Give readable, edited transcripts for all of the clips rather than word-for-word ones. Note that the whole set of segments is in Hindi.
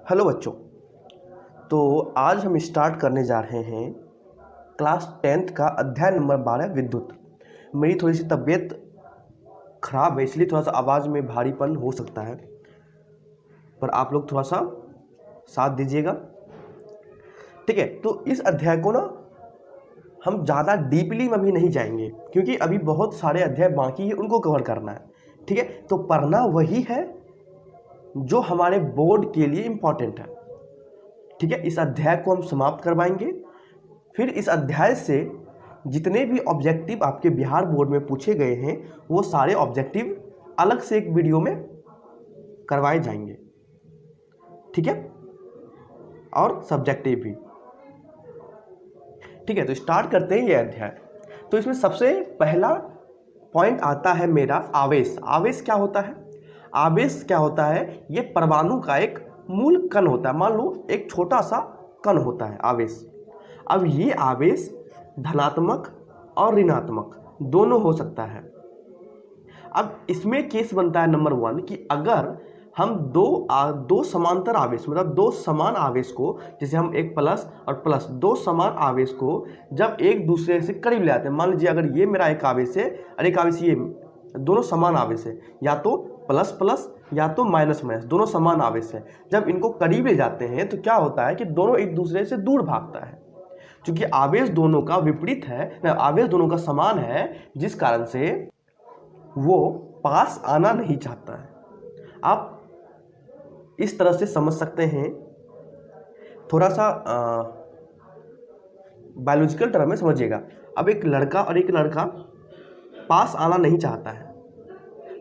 हेलो बच्चों। तो आज हम स्टार्ट करने जा रहे हैं क्लास 10th का अध्याय नंबर 12 विद्युत। मेरी थोड़ी सी तबीयत खराब है, इसलिए थोड़ा सा आवाज़ में भारीपन हो सकता है, पर आप लोग थोड़ा सा साथ दीजिएगा, ठीक है। तो इस अध्याय को ना हम ज़्यादा डीपली में अभी नहीं जाएंगे, क्योंकि अभी बहुत सारे अध्याय बाकी है, उनको कवर करना है, ठीक है। तो पढ़ना वही है जो हमारे बोर्ड के लिए इम्पॉर्टेंट है, ठीक है। इस अध्याय को हम समाप्त करवाएंगे, फिर इस अध्याय से जितने भी ऑब्जेक्टिव आपके बिहार बोर्ड में पूछे गए हैं वो सारे ऑब्जेक्टिव अलग से एक वीडियो में करवाए जाएंगे, ठीक है, और सब्जेक्टिव भी, ठीक है। तो स्टार्ट करते हैं ये अध्याय। तो इसमें सबसे पहला पॉइंट आता है मेरा आवेश। आवेश क्या होता है? आवेश क्या होता है? ये परमाणु का एक मूल कण होता है। मान लो एक छोटा सा कण होता है आवेश। अब ये आवेश धनात्मक और ऋणात्मक दोनों हो सकता है। अब इसमें केस बनता है नंबर 1 कि अगर हम दो समांतर आवेश, मतलब दो समान आवेश को, जैसे हम एक प्लस और प्लस, दो समान आवेश को जब एक दूसरे से करीब ले आते हैं, मान लीजिए अगर ये मेरा एक आवेश है और एक आवेश ये, दोनों समान आवेश है, या तो प्लस प्लस या तो माइनस माइनस, दोनों समान आवेश है। जब इनको करीब ले जाते हैं तो क्या होता है कि दोनों एक दूसरे से दूर भागता है, क्योंकि आवेश दोनों का विपरीत है, आवेश दोनों का समान है, जिस कारण से वो पास आना नहीं चाहता है। आप इस तरह से समझ सकते हैं, थोड़ा सा बायोलॉजिकल टर्म में समझिएगा। अब एक लड़का और एक लड़का पास आना नहीं चाहता है,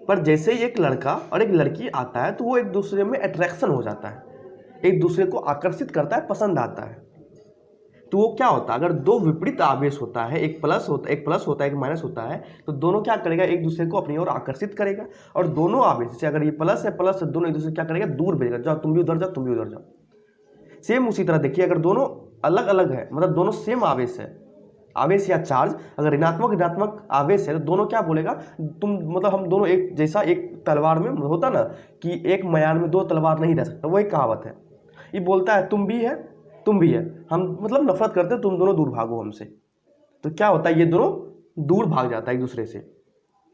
पर जैसे ही एक लड़का और एक लड़की आता है तो वो एक दूसरे में अट्रैक्शन हो जाता है, एक दूसरे को आकर्षित करता है, पसंद आता है। तो वो क्या होता है, अगर दो विपरीत आवेश होता है, एक प्लस होता है एक माइनस होता है, तो दोनों क्या करेगा, एक दूसरे को अपनी ओर आकर्षित करेगा। और दोनों आवेश, जैसे अगर ये प्लस है प्लस, दोनों एक दूसरे क्या करेगा, दूर भेजेगा, जाओ तुम भी उधर जाओ, तुम भी उधर जाओ। सेम उसी तरह देखिए, अगर दोनों अलग अलग है, मतलब दोनों सेम आवेश है, आवेश या चार्ज, अगर ऋणात्मक आवेश है तो दोनों क्या बोलेगा, तुम, मतलब हम दोनों एक जैसा, एक तलवार में होता ना कि एक म्यान में दो तलवार नहीं रह सकता, वो एक कहावत है। ये बोलता है तुम भी है तुम भी है, हम मतलब नफरत करते हैं, तुम दोनों दूर भागो हमसे। तो क्या होता है, ये दोनों दूर भाग जाता है एक दूसरे से,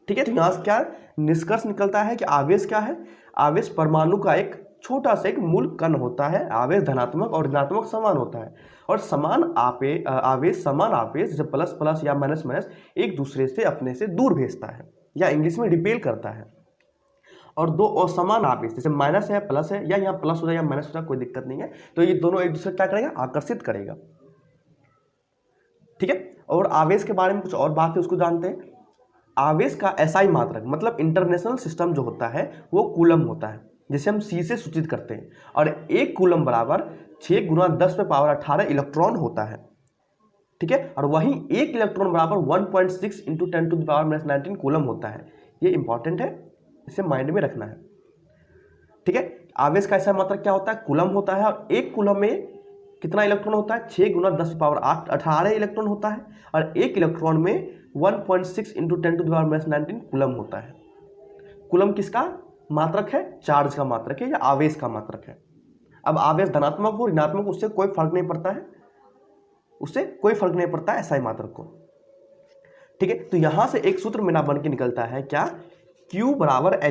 ठीक है। तो यहाँ से क्या निष्कर्ष निकलता है कि आवेश क्या है? आवेश परमाणु का एक छोटा सा एक मूल कण होता है। आवेश धनात्मक और ऋणात्मक समान होता है, और समान आवेश समान आवेश जैसे प्लस प्लस या माइनस माइनस एक दूसरे से अपने से दूर भेजता है, या इंग्लिश में रिपेल करता है। और दो असमान आवेश, जैसे माइनस है प्लस है, या यहाँ प्लस हो जाए या माइनस हो जाए, कोई दिक्कत नहीं है, तो ये दोनों एक दूसरे क्या करेगा, आकर्षित करेगा, ठीक है। और आवेश के बारे में कुछ और बात है, उसको जानते हैं। आवेश का एसआई मात्रक, मतलब इंटरनेशनल सिस्टम जो होता है वो कूलम होता है, जिसे हम सी से सूचित करते हैं। और एक कूलम बराबर 6 × 10⁻18 इलेक्ट्रॉन होता है, ठीक है। और वहीं एक इलेक्ट्रॉन बराबर 1.6 × 10⁻19 कूलम होता है। ये इंपॉर्टेंट है, इसे माइंड में रखना है, ठीक है। आवेश का ऐसा मात्रक क्या होता है, कूलम होता है, और एक कूलम में कितना इलेक्ट्रॉन होता है, 6 × 10⁻18 इलेक्ट्रॉन होता है, और एक इलेक्ट्रॉन में 1.6 × 10⁻19 कूलम होता है। कूलम किसका मात्रक है? चार्ज का मात्रक है, या आवेश का मात्रक है। अब आवेश धनात्मक हो ऋणात्मक, उससे कोई फर्क नहीं पड़ता है, उससे कोई फर्क नहीं पड़ता है एसआई मात्रक को, ठीक है। तो यहां से एक सूत्र मेरा बन के निकलता है, क्या, Q =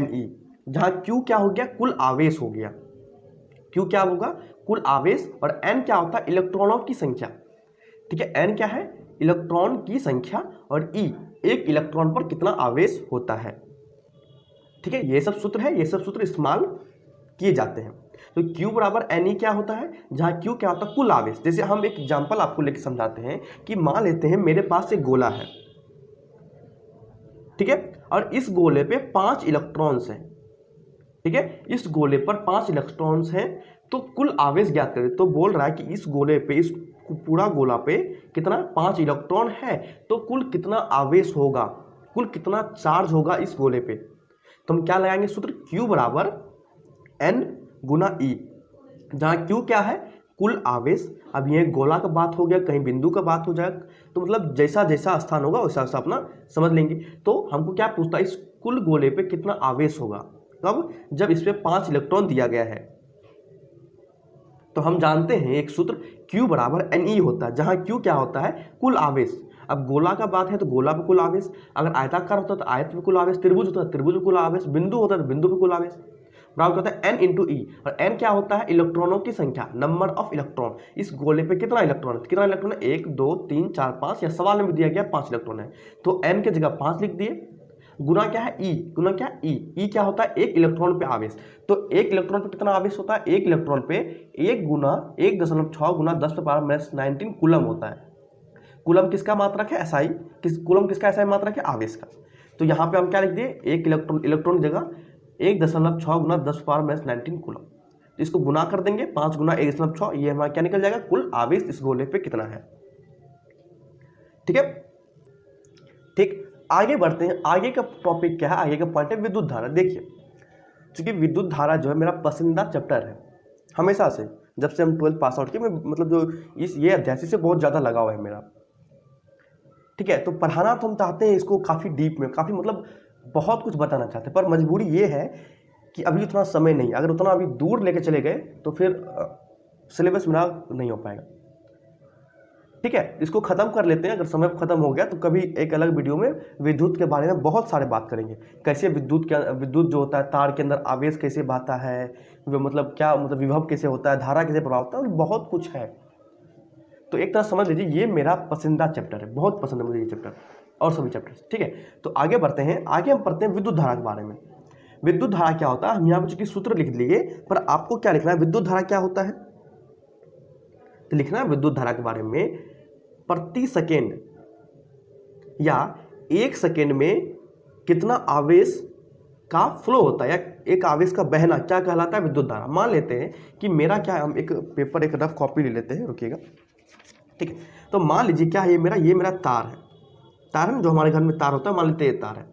Ne, जहां Q क्या हो गया, कुल आवेश हो गया। Q क्या होगा, कुल आवेश, और N क्या होता है, इलेक्ट्रॉनों की संख्या, ठीक है। N क्या है, इलेक्ट्रॉन की संख्या, और E एक इलेक्ट्रॉन पर कितना आवेश होता है, ठीक है। ये सब सूत्र है, ये सब सूत्र इस्तेमाल किए जाते हैं। तो Q = Ne क्या होता है, जहां Q क्या होता है, कुल आवेश। जैसे हम एक एग्जांपल आपको लेकर समझाते हैं कि मान लेते हैं मेरे पास एक गोला है, ठीक है, और इस गोले पे 5 इलेक्ट्रॉन्स हैं, ठीक है। इस गोले पर 5 इलेक्ट्रॉन्स हैं, तो कुल आवेश ज्ञात करें। तो बोल रहा है कि इस गोले पे, इस पूरा गोला पे कितना, 5 इलेक्ट्रॉन है, तो कुल कितना आवेश होगा, कुल कितना चार्ज होगा इस गोले पे। तो हम क्या लगाएंगे सूत्र, Q = N × E, जहां Q क्या है, कुल आवेश। अब ये गोला का बात हो गया, कहीं बिंदु का बात हो जाए, तो मतलब जैसा जैसा स्थान होगा वैसा वैसा अपना समझ लेंगे। तो हमको क्या पूछता है, इस कुल गोले पे कितना आवेश होगा, कब, जब इस पे 5 इलेक्ट्रॉन दिया गया है, तो हम जानते हैं एक सूत्र Q बराबर NE होता है, जहां Q क्या होता है, कुल आवेश। अब गोला का बात है तो गोला पे कुल आवेश, अगर आयताकार होता है तो आयत पे कुल आवेश, त्रिभुज होता है त्रिभुज पे कुल आवेश, बिंदु होता है तो बिंदु पे कुल आवेश, बराबर होता है N इंटू ई। और N क्या होता है, इलेक्ट्रॉनों की संख्या, नंबर ऑफ इलेक्ट्रॉन। इस गोले पे कितना इलेक्ट्रॉन है, कितना इलेक्ट्रॉन है, 1 2 3 4 5, या सवाल में दिया गया 5 इलेक्ट्रॉन है, तो N की जगह 5 लिख दिए, गुना क्या है ई, गुना क्या ई, ई क्या होता है, एक इलेक्ट्रॉन पे आवेश। तो एक इलेक्ट्रॉन पे कितना आवेश होता है, एक इलेक्ट्रॉन पे 1 गुना 1.6 गुना 10⁻⁻19 कूलम होता है। कूलम किसका मात्रक है, एसआई, कूलम किसका एसआई मात्रक है, आवेश का। तो यहाँ पे हम क्या लिख दिए, एक इलेक्ट्रॉन की जगह 1.6 गुना 10⁻⁻19 कूलम। तो इसको गुना कर देंगे, 5 गुना 1.6, ये हमारा क्या निकल जाएगा, कुल आवेश इस गोले पे कितना है। ठीक है, ठीक, आगे बढ़ते हैं। आगे का टॉपिक क्या है, आगे का पॉइंट है विद्युत धारा। देखिए, चूंकि विद्युत धारा जो है मेरा पसंदीदा चैप्टर है हमेशा से, जब से हम 12th पास आउट किए, मैं मतलब जो ये अध्याय से बहुत ज़्यादा लगाव है मेरा। ठीक है, तो पढ़ाना तो हम चाहते हैं इसको काफ़ी डीप में, काफ़ी मतलब बहुत कुछ बताना चाहते हैं, पर मजबूरी ये है कि अभी उतना समय नहीं। अगर उतना अभी दूर लेके चले गए तो फिर सिलेबस मेरा नहीं हो पाएगा। ठीक है, इसको खत्म कर लेते हैं। अगर समय खत्म हो गया तो कभी एक अलग वीडियो में विद्युत के बारे में बहुत सारे बात करेंगे, कैसे विद्युत जो होता है, तार के अंदर आवेश कैसे बहता है, वो मतलब क्या, मतलब विभव कैसे होता है, धारा कैसे प्रभाव होता है, बहुत कुछ है। तो एक तरह समझ लीजिए ये मेरा पसंदीदा चैप्टर है, बहुत पसंद है मुझे ये चैप्टर और सभी चैप्टर। ठीक है, तो आगे बढ़ते हैं। आगे हम पढ़ते हैं विद्युत धारा के बारे में। विद्युत धारा क्या होता है, हम यहाँ पर चूंकि सूत्र लिख लिए, पर आपको क्या लिखना है, विद्युत धारा क्या होता है। तो लिखना है विद्युत धारा के बारे में, प्रति सेकेंड या 1 सेकेंड में कितना आवेश का फ्लो होता है, या एक आवेश का बहना क्या कहलाता है, विद्युत धारा। मान लेते हैं कि मेरा क्या है, हम एक पेपर, एक रफ कॉपी ले लेते हैं, रुकिएगा। ठीक है, तो मान लीजिए क्या है, ये मेरा तार है, तार है जो हमारे घर में तार होता है, मान लेते हैं ये तार है।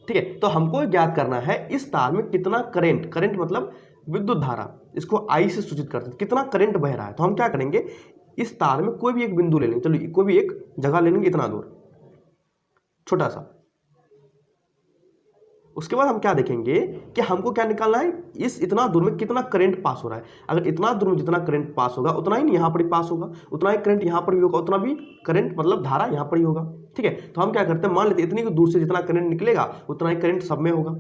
ठीक है, तो हमको ज्ञात करना है इस तार में कितना करंट, करंट मतलब विद्युत धारा, इसको आई से सूचित करते हैं, कितना करंट बह रहा है। तो हम क्या करेंगे, इस तार में कोई भी एक बिंदु ले लेंगे, चलो कोई भी एक जगह ले लेंगे, इतना दूर छोटा सा। उसके बाद हम क्या देखेंगे कि हमको क्या निकालना है, इस इतना दूर में कितना करंट पास हो रहा है। अगर इतना दूर में जितना करंट पास होगा उतना ही यहाँ पर ही पास होगा, उतना ही करंट यहाँ पर भी होगा, उतना भी करंट मतलब धारा यहाँ पर ही होगा। ठीक है, तो हम क्या करते हैं, मान लेते हैं इतनी दूर से जितना करंट निकलेगा उतना ही करंट सब में होगा।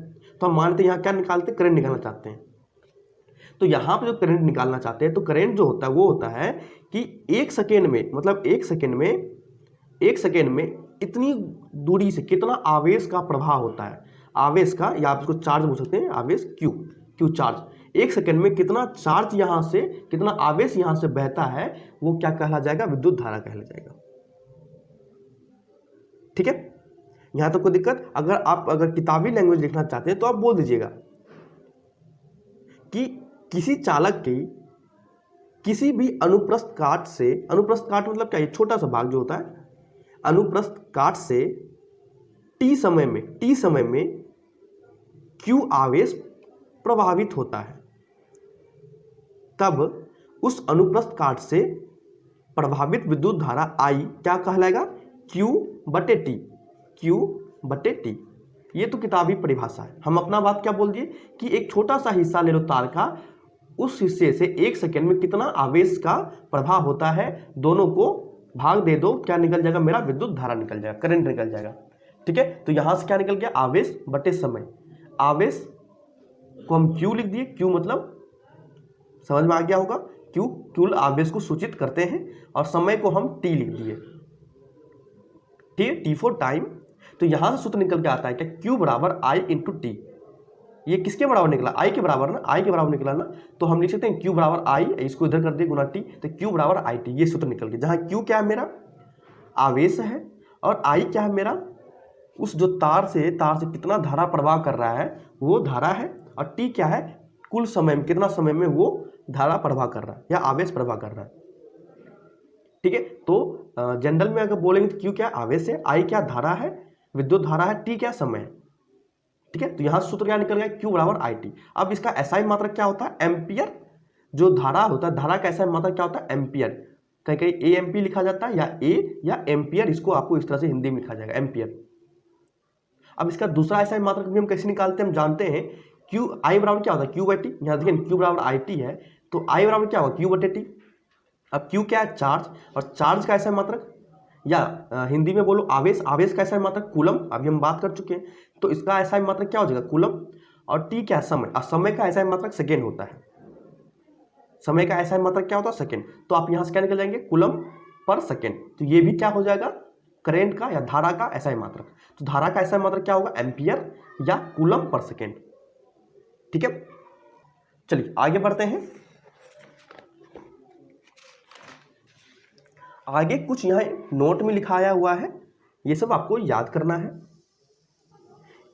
तो हम मान लेते हैं यहाँ क्या निकालते हैं, करंट निकालना चाहते हैं। तो यहाँ पर जो करंट निकालना चाहते हैं, तो करंट जो होता है वो होता है कि 1 सेकेंड में, मतलब 1 सेकेंड में इतनी दूरी से कितना आवेश का प्रभाव होता है, आवेश का, या आप इसको चार्ज बोल सकते हैं, आवेश क्यू चार्ज। 1 सेकेंड में कितना चार्ज यहाँ से, कितना आवेश यहाँ से बहता है, वो क्या कहला जाएगा, विद्युत धारा कहला जाएगा। ठीक है, यहाँ तो कोई दिक्कत। अगर किताबी लैंग्वेज लिखना चाहते हैं तो आप बोल दीजिएगा कि किसी चालक की किसी भी अनुप्रस्थ काट से, अनुप्रस्थ काट मतलब क्या, ये छोटा सा भाग जो होता है, अनुप्रस्थ काट से टी समय में क्यू आवेश प्रभावित होता है, तब उस अनुप्रस्थ काट से प्रभावित विद्युत धारा आई क्या कहलाएगा, क्यू बटे टी। ये तो किताबी परिभाषा है। हम अपना बात क्या बोल दिए कि एक छोटा सा हिस्सा ले लो तार का, उस हिस्से से 1 सेकेंड में कितना आवेश का प्रभाव होता है, दोनों को भाग दे दो, क्या निकल जाएगा, मेरा विद्युत धारा निकल जाएगा, करंट निकल जाएगा। ठीक है, तो यहां से क्या निकल गया, आवेश बटे समय। आवेश को हम क्यू लिख दिए, क्यू मतलब समझ में आ गया होगा, क्यू कुल आवेश को सूचित करते हैं, और समय को हम टी लिख दिए। ठीक है, टी फॉर टाइम। तो यहां से सूत्र निकल के आता है कि क्यू बराबर आई इंटू टी। ये किसके बराबर निकला, आई के बराबर ना, आई के बराबर निकला ना, तो हम लिख सकते हैं क्यू बराबर आई, इसको इधर कर दिए गुना टी, तो क्यू बराबर आई टी। ये सूत्र निकल गया, जहां क्यू क्या है, मेरा आवेश है, और आई क्या है, मेरा उस जो तार से कितना धारा प्रवाह कर रहा है वो धारा है, और टी क्या है, कुल समय में, कितना समय में वो धारा प्रवाह कर रहा है या आवेश प्रवाह कर रहा है। ठीक है, तो जनरल में अगर बोलेंगे तो क्यू क्या आवेश है, आई क्या धारा है, विद्युत धारा है, टी क्या समय है। ठीक है, तो यहां सूत्र क्या निकल गया, क्यू बराबर आई टी। अब इसका एसआई मात्रक क्या होता है, एम्पियर। जो धारा होता है, धारा का एसआई मात्रक क्या होता है, एम्पियर। कहीं कहीं ए एम पी लिखा जाता है, या ए या एम्पियर, इसको आपको इस तरह से हिंदी में लिखा जाएगा, एम्पियर। अब इसका दूसरा एसआई मात्रक भी हम कैसे निकालते हैं, हम जानते हैं, क्यू आई बराबर क्या होता है, क्यू बाई टी। यहाँ देखिए क्यू बराबर आई टी है, तो आई बराबर क्या होगा, क्यू बटे टी। अब क्यू क्या है, चार्ज, और चार्ज का SI मात्रक, या हिंदी में बोलो आवेश, आवेश का SI मात्रक कूलम, अभी हम बात कर चुके हैं। तो इसका SI मात्रक क्या हो जाएगा, कूलम। और टी क्या है, समय, और समय का SI मात्रक सेकेंड होता है। समय का SI मात्रक क्या होता है, सेकेंड। तो आप यहाँ से क्या निकल जाएंगे, कूलम पर सेकेंड। तो ये भी क्या हो जाएगा, करंट का या धारा का SI मात्रक। तो धारा का SI मात्रक क्या होगा, एम्पियर या कूलम पर सेकेंड। ठीक है, चलिए आगे बढ़ते हैं। आगे कुछ यहाँ नोट में लिखाया हुआ है, ये सब आपको याद करना है।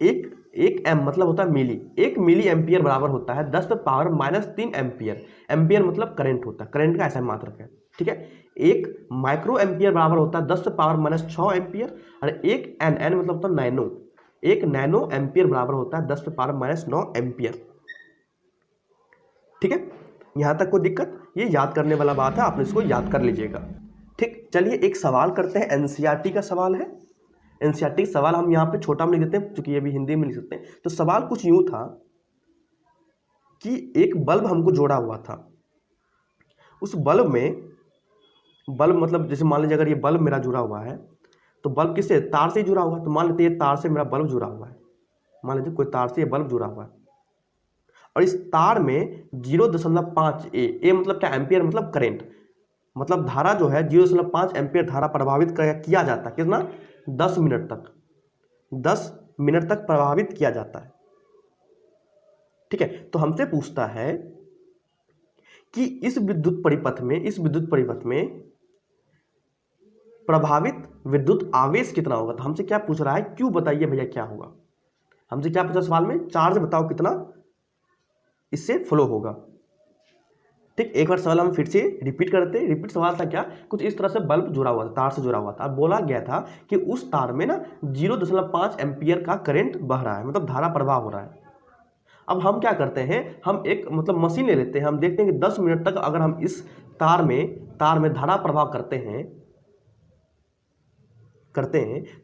एक एम मतलब होता है मिली, 1 मिली एम्पियर बराबर होता है 10⁻³ एम्पियर। एम्पियर मतलब करंट होता है, करंट का SI मात्रक है। ठीक है, 1 माइक्रो एम्पियर बराबर होता है 10⁻⁻6 एम्पियर, और 1 एन मतलब होता है नैनो, 1 नैनो एम्पियर बराबर होता है 10⁻⁹ एम्पियर। ठीक है, यहां तक कोई दिक्कत, ये याद करने वाला बात है, आप इसको याद कर लीजिएगा। ठीक, चलिए एक सवाल करते हैं, एनसीईआरटी का सवाल है। एनसीईआरटी सवाल हम यहाँ पे छोटा में लिख देते हैं क्योंकि ये भी हिंदी में लिख सकते हैं। तो सवाल कुछ यूं था कि एक बल्ब हमको जोड़ा हुआ था, उस बल्ब में, बल्ब मतलब जैसे मान लीजिए अगर ये बल्ब मेरा जुड़ा हुआ है, तो बल्ब किससे, तार से जुड़ा हुआ है। तो मान लेते हैं ये तार से मेरा बल्ब जुड़ा हुआ है, मान लीजिए कोई तार से ये बल्ब जुड़ा हुआ है, और इस तार में 0.5 ए मतलब क्या, एम्पियर मतलब करेंट, मतलब धारा जो है 0.5 एम्पियर धारा प्रभावित किया जाता है। कितना, 10 मिनट तक, 10 मिनट तक प्रभावित किया जाता है। ठीक है, तो हमसे पूछता है कि इस विद्युत परिपथ में प्रभावित विद्युत आवेश कितना होगा। तो हमसे क्या पूछ रहा है, क्यों बताइए भैया क्या होगा। हमसे क्या पूछा सवाल में, चार्ज बताओ कितना इससे फ्लो होगा। ठीक, एक बार सवाल हम फिर से रिपीट करते हैं। रिपीट सवाल था क्या, कुछ इस तरह से बल्ब जुड़ा हुआ था, तार से जुड़ा हुआ था। अब बोला गया था कि उस तार में ना 0.5 एम्पियर का करंट बह रहा है, मतलब धारा प्रवाह हो रहा है। अब हम क्या करते हैं, हम एक मतलब मशीन ले लेते हैं, हम देखते हैं कि 10 मिनट तक अगर हम इस तार में धारा प्रवाह करते हैं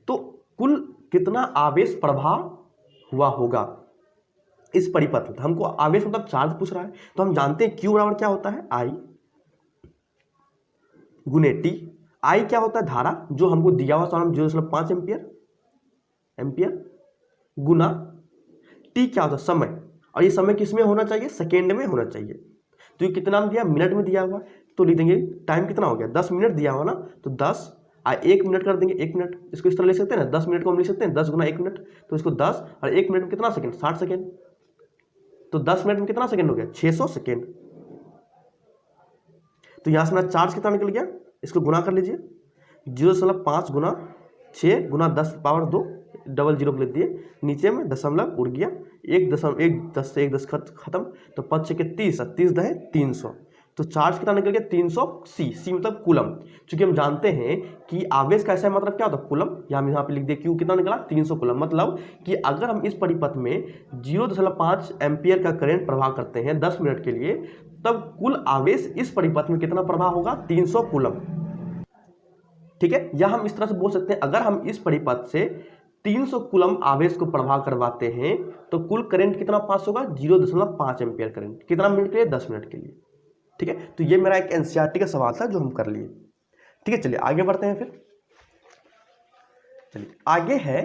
तो कुल कितना आवेश प्रवाह हुआ होगा इस परिपथ में। हमको आवेश मतलब चार्ज पूछ रहा है, तो हम जानते हैं Q बराबर क्या होता है, I गुने T। I क्या होता है, धारा, जो हमको दिया हुआ 0.5 एम्पियर गुना T क्या होता है, समय, और ये समय किस में होना चाहिए, सेकेंड में होना चाहिए। तो ये कितना दिया, मिनट में दिया हुआ, तो लिख देंगे टाइम कितना हो गया, 10 मिनट दिया हुआ ना, तो 10 1 मिनट कर देंगे, 1 मिनट, इसको इस तरह ले सकते हैं ना, 10 मिनट को हम लिख सकते हैं 10 गुना 1 मिनट, तो इसको 10 और 1 मिनट में कितना सेकेंड, 60 सेकेंड। तो 10 मिनट में कितना सेकेंड हो गया, 600 सेकेंड। तो यहां से मेरा चार्ज कितना निकल गया, इसको गुना कर लीजिए, 0.5 गुना 6 गुना 10⁻2, डबल जीरो लिख दिए, नीचे में दशमलव उड़ गया, 10 से 10 खत्म, तो 5 6 के 30, 30 दहे 300। तो चार्ज कितना निकल गया, 300 सी मतलब कूलम। क्योंकि हम जानते हैं कि आवेश का SI मतलब क्या होता है, कूलम। यहाँ पे लिख दिए क्यू कितना निकला, 300 कूलम। मतलब कि अगर हम इस परिपथ में 0.5 एम्पियर का करंट प्रवाह करते हैं 10 मिनट के लिए, तब कुल आवेश इस परिपथ में कितना प्रवाह होगा, 300 कूलम। ठीक है, या हम इस तरह से बोल सकते हैं, अगर हम इस परिपथ से 300 कूलम आवेश को प्रवाह करवाते हैं तो कुल करंट कितना पास होगा, 0.5 एम्पियर करंट। कितना मिनट के लिए, 10 मिनट के लिए। ठीक है, तो ये मेरा एक एनसीईआरटी का सवाल था जो हम कर लिए। ठीक है, चलिए आगे बढ़ते हैं। फिर चलिए आगे है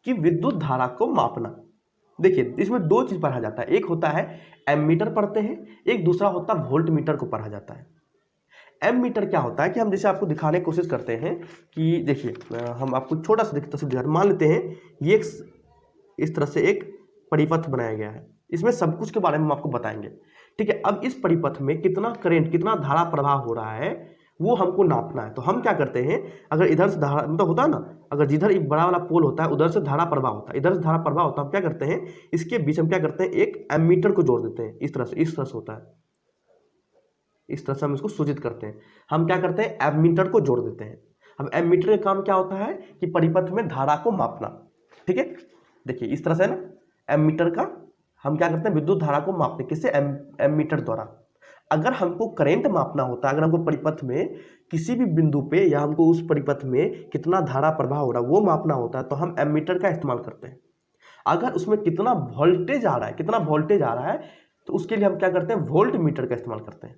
कि विद्युत धारा को मापना। देखिए इसमें 2 चीज पढ़ा जाता है, एक होता है एमीटर पढ़ते हैं, एक दूसरा होता है वोल्ट मीटर को पढ़ा जाता है। एमीटर क्या होता है कि हम जैसे आपको दिखाने की कोशिश करते हैं कि देखिए हम आपको छोटा सा तस्वीर दिखा, मान लेते हैं ये इस तरह से एक परिपथ बनाया गया है, इसमें सब कुछ के बारे में हम आपको बताएंगे। ठीक है, अब इस परिपथ में कितना करंट, कितना धारा प्रवाह हो रहा है वो हमको नापना है। तो हम क्या करते हैं, अगर इधर से धारा मतलब होता है ना, अगर जिधर एक बड़ा वाला पोल होता है उधर से धारा प्रवाह होता है, इधर से धारा प्रवाह होता है, हम क्या करते हैं इसके बीच हम क्या करते हैं, एक एमीटर को जोड़ देते हैं। इस तरह से होता है, इस तरह से हम इसको सूचित करते हैं। हम क्या करते हैं, एमीटर को जोड़ देते हैं। अब एमीटर का काम क्या होता है कि परिपथ में धारा को मापना। ठीक है, देखिए इस तरह से ना एमीटर का हम क्या करते हैं, विद्युत धारा को मापते हैं, किससे, एमीटर द्वारा। अगर हमको करंट मापना होता है, अगर हमको परिपथ में किसी भी बिंदु पे या हमको उस परिपथ में कितना धारा प्रवाह हो रहा है वो मापना होता है, तो हम एमीटर का इस्तेमाल करते हैं। अगर उसमें कितना वोल्टेज आ रहा है, तो उसके लिए हम क्या करते हैं, वोल्ट मीटर का इस्तेमाल करते हैं।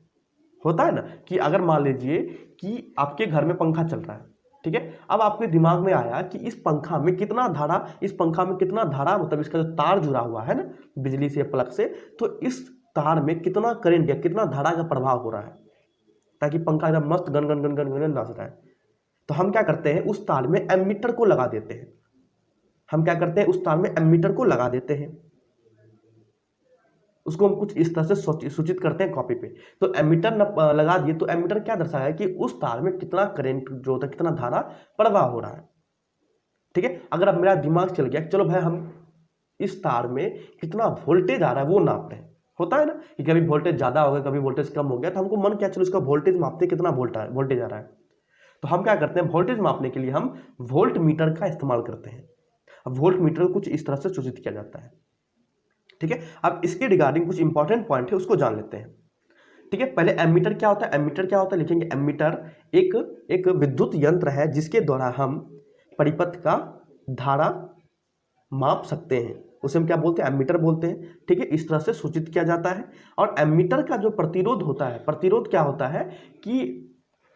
होता है ना कि अगर मान लीजिए कि आपके घर में पंखा चल रहा है, ठीक है, अब आपके दिमाग में आया कि इस पंखा में कितना धारा, इस पंखा में कितना धारा, मतलब इसका जो तार जुड़ा हुआ है ना बिजली से, प्लग से, तो इस तार में कितना करंट या कितना धारा का प्रभाव हो रहा है, ताकि पंखा एकदम मस्त gun gun gun gun gun नाच रहा है। तो हम क्या करते हैं, उस तार में एमीटर को लगा देते हैं। हम क्या करते हैं, उस तार में एमीटर को लगा देते हैं। उसको हम कुछ इस तरह से सूचित करते हैं कॉपी पे। तो एमीटर लगा दिए, तो एमीटर क्या दर्शाया कि उस तार में कितना करंट जो होता है, कितना धारा प्रवाह हो रहा है। ठीक है, अगर अब मेरा दिमाग चल गया, चलो भाई हम इस तार में कितना वोल्टेज आ रहा है वो नापते हैं। होता है ना कि कभी वोल्टेज ज्यादा हो गया, कभी वोल्टेज कम हो गया, तो हमको मन क्या, चलो इसका वोल्टेज मापते हैं, कितना वोल्टेज आ रहा है। तो हम क्या करते हैं, वोल्टेज मापने के लिए हम वोल्ट मीटर का इस्तेमाल करते हैं। अब वोल्ट मीटर को कुछ इस तरह से सूचित किया जाता है। ठीक है, अब इसके रिगार्डिंग कुछ इंपॉर्टेंट पॉइंट है, उसको जान लेते हैं। ठीक है, पहले एमीटर क्या होता है, एमीटर क्या होता है लिखेंगे। एमीटर एक विद्युत यंत्र है जिसके द्वारा हम परिपथ का धारा माप सकते हैं, उसे हम क्या बोलते हैं, एमीटर बोलते हैं। ठीक है, इस तरह से सूचित किया जाता है। और एमीटर का जो प्रतिरोध होता है, प्रतिरोध क्या होता है कि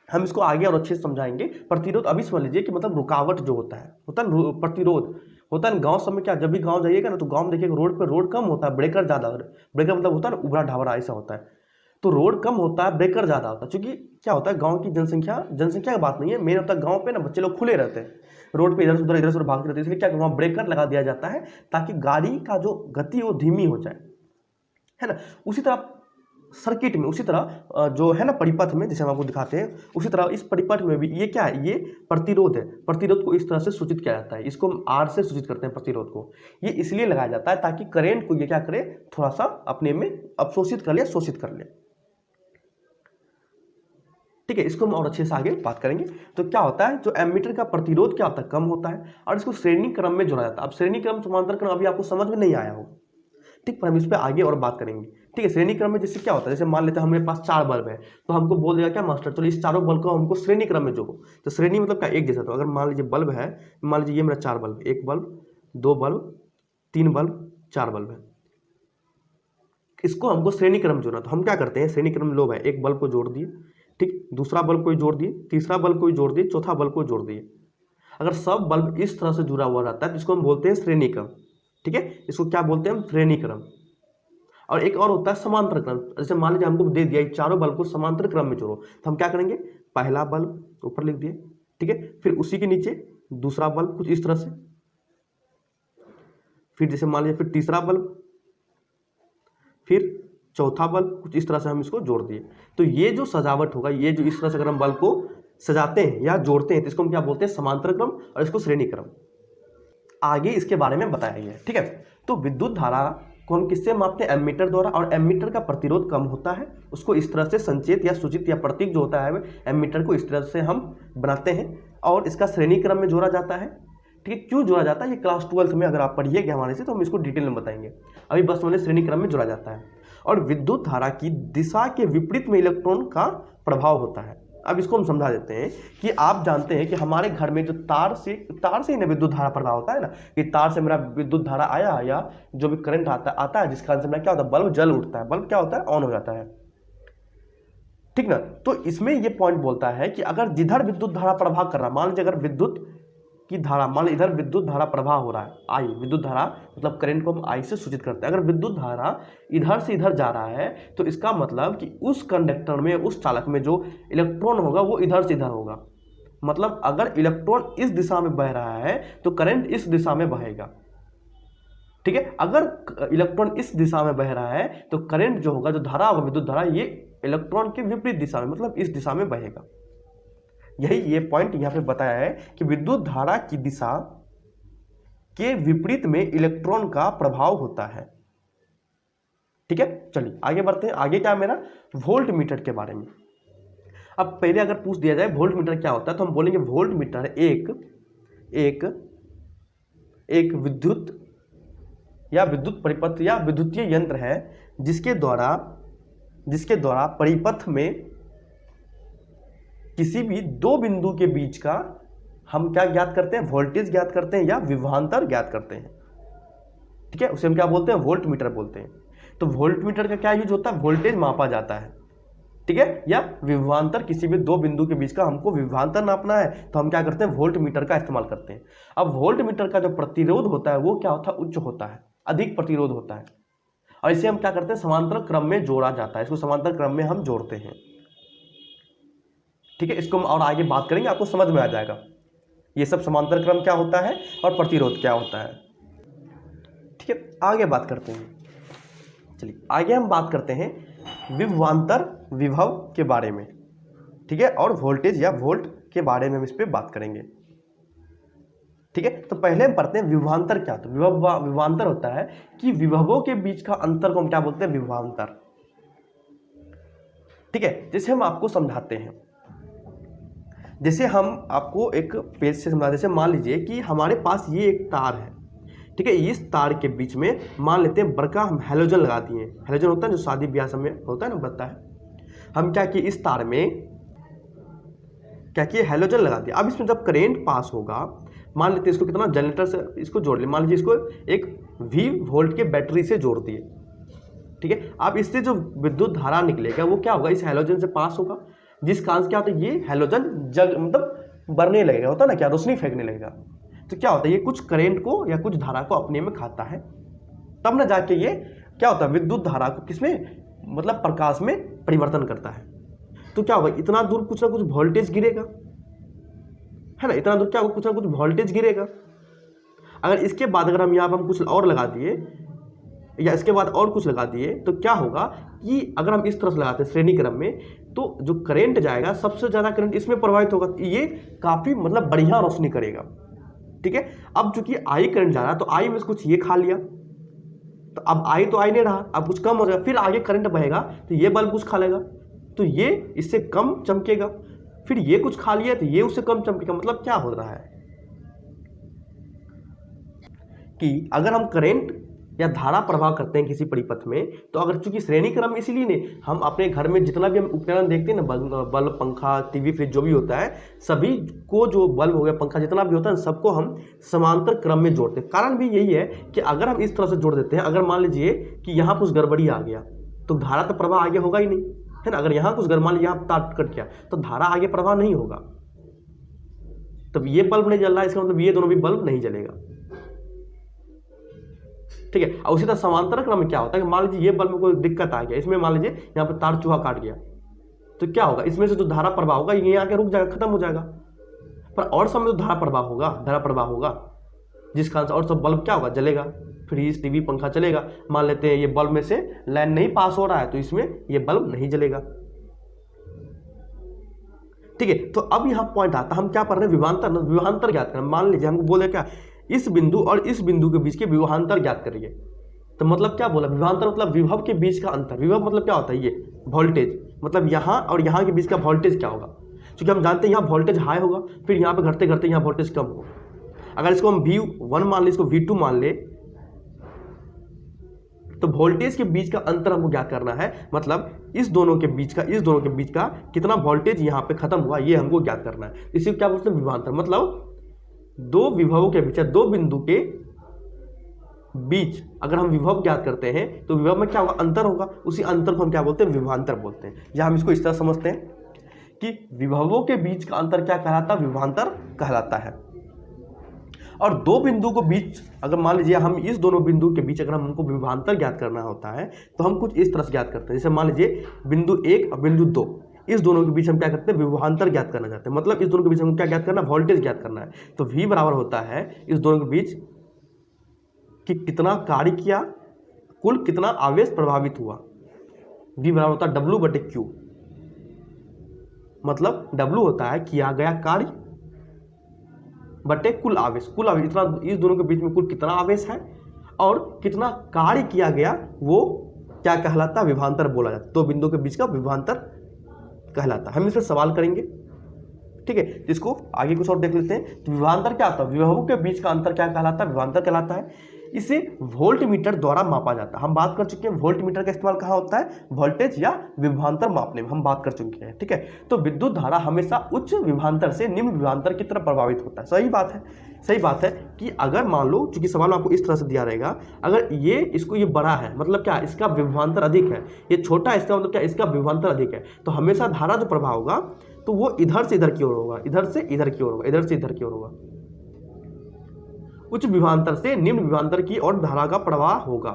हम इसको आगे और अच्छे से समझाएंगे। प्रतिरोध अभी समझ लीजिए कि मतलब रुकावट जो होता है प्रतिरोध होता है। गांव सब में क्या, जब भी गांव जाइएगा ना तो गांव में देखिएगा रोड पर रोड कम होता है, ब्रेकर ज्यादा। ब्रेकर मतलब होता है ना उबड़ा ढाबरा, ऐसा होता है। तो रोड कम होता है, ब्रेकर ज्यादा होता है, क्योंकि क्या होता है, गांव की जनसंख्या की बात नहीं है, मेन होता है गांव पे ना बच्चे लोग खुले रहते हैं, रोड पे इधर से उधर भागते रहते हैं। इसलिए क्या वहाँ ब्रेकर लगा दिया जाता है ताकि गाड़ी का जो गति है वो धीमी हो जाए, है ना। उसी तरह सर्किट में, उसी तरह जो है ना परिपथ में, जैसे हम आपको दिखाते हैं, उसी तरह इस परिपथ में भी ये क्या है, ये प्रतिरोध है। प्रतिरोध को इस तरह से सूचित किया जाता है, इसको हम आर से सूचित करते हैं प्रतिरोध को। ये इसलिए लगाया जाता है ताकि करंट को ये क्या करे, थोड़ा सा अपने में अवशोषित कर ले, शोषित कर ले। ठीक है, इसको हम और अच्छे से आगे बात करेंगे। तो क्या होता है, जो एमीटर का प्रतिरोध क्या होता है, कम होता है, और इसको श्रेणी क्रम में जोड़ा जाता है। अब श्रेणी क्रम समांतर क्रम अभी आपको समझ में नहीं आया हो, ठीक, पर हम इस पर आगे और बात करेंगे। ठीक है, श्रेणी क्रम में जैसे क्या होता है, जैसे मान लेते हैं हमारे पास 4 बल्ब है, तो हमको बोल देगा क्या मास्टर, चलो इस चारों बल्ब को हमको श्रेणी क्रम में जोड़ो। तो श्रेणी मतलब क्या, एक जैसा। तो अगर मान लीजिए बल्ब है, मान लीजिए ये मेरा 4 bulb, 1 bulb, 2 bulb, 3 bulb, 4 bulb है, इसको हमको श्रेणी क्रम जोड़ना। तो हम क्या करते हैं, श्रेणी क्रम लोग है, एक बल्ब को जोड़ दिए, ठीक, दूसरा बल्ब को जोड़ दिए, तीसरा बल्ब को जोड़ दिए, चौथा बल्ब को जोड़ दिए। अगर सब बल्ब इस तरह से जुड़ा हुआ रहता है तो इसको हम बोलते हैं श्रेणी क्रम। ठीक है, इसको क्या बोलते हैं हम, श्रेणी क्रम। और एक और होता है समांतर क्रम। जैसे मान लीजिए हमको दे दिया चारों बल्ब को समांतर क्रम में जोड़ो, तो हम क्या करेंगे, पहला बल्ब ऊपर लिख दिए, ठीक है, फिर उसी के नीचे दूसरा बल्ब कुछ इस तरह से, फिर जैसे मान लीजिए फिर तीसरा बल्ब, फिर चौथा बल्ब, कुछ इस तरह से हम इसको जोड़ दिए। तो ये जो सजावट होगा, ये जो इस तरह से अगर हम बल्ब को सजाते हैं या जोड़ते हैं तो इसको हम क्या बोलते हैं, समांतर क्रम, और इसको श्रेणी क्रम। आगे इसके बारे में बताया गया है। ठीक है, तो विद्युत धारा को हम किससे मापते हैं, एमीटर द्वारा। और एमीटर का प्रतिरोध कम होता है, उसको इस तरह से संचेत या सूचित या प्रतीक जो होता है एमीटर को इस तरह से हम बनाते हैं, और इसका श्रेणी क्रम में जोड़ा जाता है। ठीक है, क्यों जोड़ा जाता है, ये क्लास 12 में अगर आप पढ़िएगा हमारे से तो हम इसको डिटेल में बताएंगे। अभी बस मैंने श्रेणी क्रम में जोड़ा जाता है। और विद्युत धारा की दिशा के विपरीत में इलेक्ट्रॉन का प्रभाव होता है। अब इसको हम समझा देते हैं कि आप जानते हैं कि हमारे घर में जो तार से ही ना विद्युत धारा प्रभाव होता है ना, कि तार से मेरा विद्युत धारा आया या जो भी करंट आता है जिसके कारण से मेरा क्या होता है, बल्ब जल उठता है, बल्ब क्या होता है, ऑन हो जाता है। ठीक ना, तो इसमें ये पॉइंट बोलता है कि अगर जिधर विद्युत धारा प्रभाव कर रहा है, मान लीजिए अगर विद्युत की धारा, मान लीजिए इधर विद्युत धारा प्रवाह हो रहा है, आई विद्युत धारा मतलब करंट को हम आई से सूचित करते हैं। अगर विद्युत धारा इधर से इधर जा रहा है तो इसका मतलब कि उस कंडक्टर में, उस चालक में जो इलेक्ट्रॉन होगा वो इधर से इधर होगा। मतलब अगर इलेक्ट्रॉन इस दिशा में बह रहा है तो करंट इस दिशा में बहेगा। ठीक है, अगर इलेक्ट्रॉन इस दिशा में बह रहा है तो करंट जो होगा, जो धारा होगा विद्युत धारा, ये इलेक्ट्रॉन के विपरीत दिशा में मतलब इस दिशा में बहेगा। यही ये पॉइंट यहां पे बताया है कि विद्युत धारा की दिशा के विपरीत में इलेक्ट्रॉन का प्रभाव होता है। ठीक है, चलिए आगे बढ़ते हैं। आगे क्या मेरा, वोल्ट मीटर के बारे में। अब पहले अगर पूछ दिया जाए वोल्ट मीटर क्या होता है तो हम बोलेंगे वोल्ट मीटर एक विद्युत या विद्युत परिपथ या विद्युतीय यंत्र है जिसके द्वारा परिपथ में किसी भी दो बिंदु के बीच का हम क्या ज्ञात करते हैं, वोल्टेज ज्ञात करते हैं या विभवांतर ज्ञात करते हैं। ठीक है, उसे हम क्या बोलते हैं, वोल्ट मीटर बोलते हैं। तो वोल्टमीटर का क्या यूज होता है, वोल्टेज मापा जाता है, ठीक है, या विभवांतर, किसी भी दो बिंदु के बीच का हमको विभवांतर नापना है तो हम क्या करते हैं, वोल्टमीटर का इस्तेमाल करते हैं। अब वोल्टमीटर का जो प्रतिरोध होता है वो क्या होता है, उच्च होता है, अधिक प्रतिरोध होता है, और इसे हम क्या करते हैं, समांतर क्रम में जोड़ा जाता है, इसको समांतर क्रम में हम जोड़ते हैं, ठीक है। इसको हम और आगे बात करेंगे, आपको समझ में आ जाएगा ये सब समांतर क्रम क्या होता है और प्रतिरोध क्या होता है, ठीक है। आगे बात करते हैं, चलिए आगे हम बात करते हैं विभवांतर विभव के बारे में, ठीक है, और वोल्टेज या वोल्ट के बारे में हम इस पर बात करेंगे, ठीक है। तो पहले हम पढ़ते हैं विभवांतर क्या होता है। विभवांतर होता है कि विभवों के बीच का अंतर को हम क्या बोलते हैं, विभवांतर, ठीक है। जैसे हम आपको समझाते हैं, जैसे हम आपको एक पेज से समझाते हैं, जैसे मान लीजिए कि हमारे पास ये एक तार है, ठीक है, इस तार के बीच में मान लेते हैं बड़का हम हैलोजन लगा दिए। हैलोजन होता है जो शादी ब्याह सब में होता है ना, बनता है। हम क्या किए, इस तार में क्या किए, हैलोजन लगा दिया। अब इसमें जब करंट पास होगा, मान लेते हैं इसको कितना, जनरेटर से इसको जोड़ लिया, मान लीजिए इसको एक V वोल्ट के बैटरी से जोड़ दिए, ठीक है। अब इससे जो विद्युत धारा निकलेगा वो क्या होगा, इस हैलोजन से पास होगा, जिस कारण से क्या होता है, ये हैलोजन जग मतलब बढ़ने लगेगा, होता है ना क्या, रोशनी फेंकने लगेगा। तो क्या होता है, ये कुछ करंट को या कुछ धारा को अपने में खाता है, तब ना जाके ये क्या होता है, विद्युत धारा को किसमें, मतलब प्रकाश में परिवर्तन करता है। तो क्या होगा, इतना दूर कुछ ना कुछ वोल्टेज गिरेगा, है ना, इतना दूर क्या होगा, कुछ ना कुछ वोल्टेज गिरेगा। अगर इसके बाद अगर हम यहाँ पर हम कुछ और लगा दिए या इसके बाद और कुछ लगा दिए तो क्या होगा कि अगर हम इस तरह से लगाते हैं श्रेणी क्रम में, तो जो करंट जाएगा सबसे ज़्यादा करंट इसमें प्रवाहित होगा, ये काफ़ी मतलब बढ़िया रोशनी करेगा, ठीक है। अब चूंकि आई करंट जा रहा है तो आई में से कुछ ये खा लिया, तो अब आई तो आई नहीं रहा, अब कुछ कम हो जाएगा, फिर आगे करंट बहेगा तो ये बल्ब कुछ खा लेगा, तो ये इससे कम चमकेगा, फिर ये कुछ खा लिया तो ये उससे कम चमकेगा। मतलब क्या हो रहा है कि अगर हम करंट या धारा प्रवाह करते हैं किसी परिपथ में, तो अगर चूंकि श्रेणी क्रम, इसीलिए नहीं, हम अपने घर में जितना भी हम उपकरण देखते हैं ना, बल्ब, पंखा, टीवी, फ्रिज जो भी होता है, सभी को जो बल्ब हो गया, पंखा जितना भी होता है, सबको हम समांतर क्रम में जोड़ते हैं। कारण भी यही है कि अगर हम इस तरह से जोड़ देते हैं, अगर मान लीजिए कि यहाँ कुछ गड़बड़ी आ गया तो धारा तो प्रवाह आगे होगा ही नहीं, है ना। अगर यहाँ कुछ मान लीजिए यहाँ तार कट गया तो धारा आगे प्रवाह नहीं होगा, तब ये बल्ब नहीं जल रहा है, इसका मतलब ये दोनों भी बल्ब नहीं जलेगा, ठीक है। और उसी तरह समांतर क्रम में क्या होता है कि मान लीजिए ये बल्ब में कोई दिक्कत आ गया, इसमें मान लीजिए यहाँ पर तार चूहा काट गया, तो क्या होगा, इसमें से जो धारा प्रवाह होगा ये आके रुक जाएगा, खत्म हो जाएगा। पर और सब में जो धारा प्रवाह होगा जिस कारण से और सब बल्ब क्या होगा, जलेगा, फ्रिज, टीवी, पंखा चलेगा। मान लेते हैं ये बल्ब में से लाइन नहीं पास हो रहा है तो इसमें ये बल्ब नहीं जलेगा, ठीक है। तो अब यहाँ पॉइंट आता है, हम क्या पढ़ रहे हैं, विभवांतर ज्ञात करना। मान लीजिए हमको बोले क्या, इस बिंदु और इस बिंदु के बीच के विभवांतर ज्ञात करिए, तो मतलब क्या बोला, विभवांतर मतलब विभव के बीच का अंतर। विभव मतलब क्या होता है, ये वोल्टेज, मतलब यहाँ और यहाँ के बीच का वोल्टेज क्या होगा, क्योंकि हम जानते हैं यहाँ वोल्टेज हाई होगा, फिर यहाँ पे घटते घटते यहाँ वोल्टेज कम होगा। अगर इसको हम V1 मान ले, इसको V2 मान ले, तो वोल्टेज के बीच का अंतर हमको ज्ञात करना है, मतलब इस दोनों के बीच का कितना वोल्टेज यहाँ पे खत्म हुआ, ये हमको ज्ञात करना है। इसी को क्या बोलते हैं, विभवांतर। मतलब दो विभवों के बीच, दो बिंदु के बीच अगर हम विभव ज्ञात करते हैं तो विभव में क्या होगा, अंतर होगा, उसी अंतर को हम क्या बोलते हैं, विभवांतर बोलते हैं। या हम इसको इस तरह समझते हैं कि विभवों के बीच का अंतर क्या कहलाता है, विभवांतर कहलाता है। और दो बिंदु को बीच, अगर मान लीजिए हम इस दोनों बिंदु के बीच अगर हमको विभवांतर ज्ञात करना होता है तो हम कुछ इस तरह से ज्ञात करते हैं। जैसे मान लीजिए बिंदु 1 और बिंदु 2, इस दोनों के बीच हम क्या करते हैं, विभवांतर ज्ञात करना चाहते हैं। मतलब इस दोनों के बीच हम क्या ज्ञात करना है, वोल्टेज ज्ञात करना है। तो V बराबर होता है इस दोनों के बीच कि कितना कार्य किया, कुल कितना आवेश प्रभावित हुआ। V बराबर होता है W/Q, मतलब W होता है किया गया कार्य बटे कुल आवेश। इतना, इस दोनों के बीच में कुल कितना आवेश है और कितना कार्य किया गया, वो क्या कहलाता है, विभवांतर बोला जाता है। दो बिंदु के बीच का विभवांतर कहलाता है। हम इस पर सवाल करेंगे, ठीक है। इसको आगे कुछ और देख लेते हैं। तो विभवांतर क्या होता है, विभवों के बीच का अंतर क्या कहलाता है, विभवांतर कहलाता है। इसे वोल्ट मीटर द्वारा मापा जाता है। हम बात कर चुके हैं वोल्ट मीटर का इस्तेमाल कहाँ होता है, वोल्टेज या विभवांतर मापने में हम बात कर चुके हैं, ठीक है। तो विद्युत धारा हमेशा उच्च विभवांतर से निम्न विभवांतर की तरफ प्रभावित होता है। सही बात है, सही बात है कि अगर मान लो, चूंकि सवाल आपको इस तरह से दिया रहेगा, अगर ये इसको ये बड़ा है मतलब क्या, इसका विभवांतर अधिक है, ये छोटा है इसका मतलब क्या, इसका विभवांतर अधिक है, तो हमेशा धारा जो प्रवाह होगा तो वो इधर से इधर की ओर होगा, इधर से इधर की ओर होगा, इधर से इधर की ओर होगा। उच्च विभवांतर से निम्न विभवांतर की ओर धारा का प्रवाह होगा,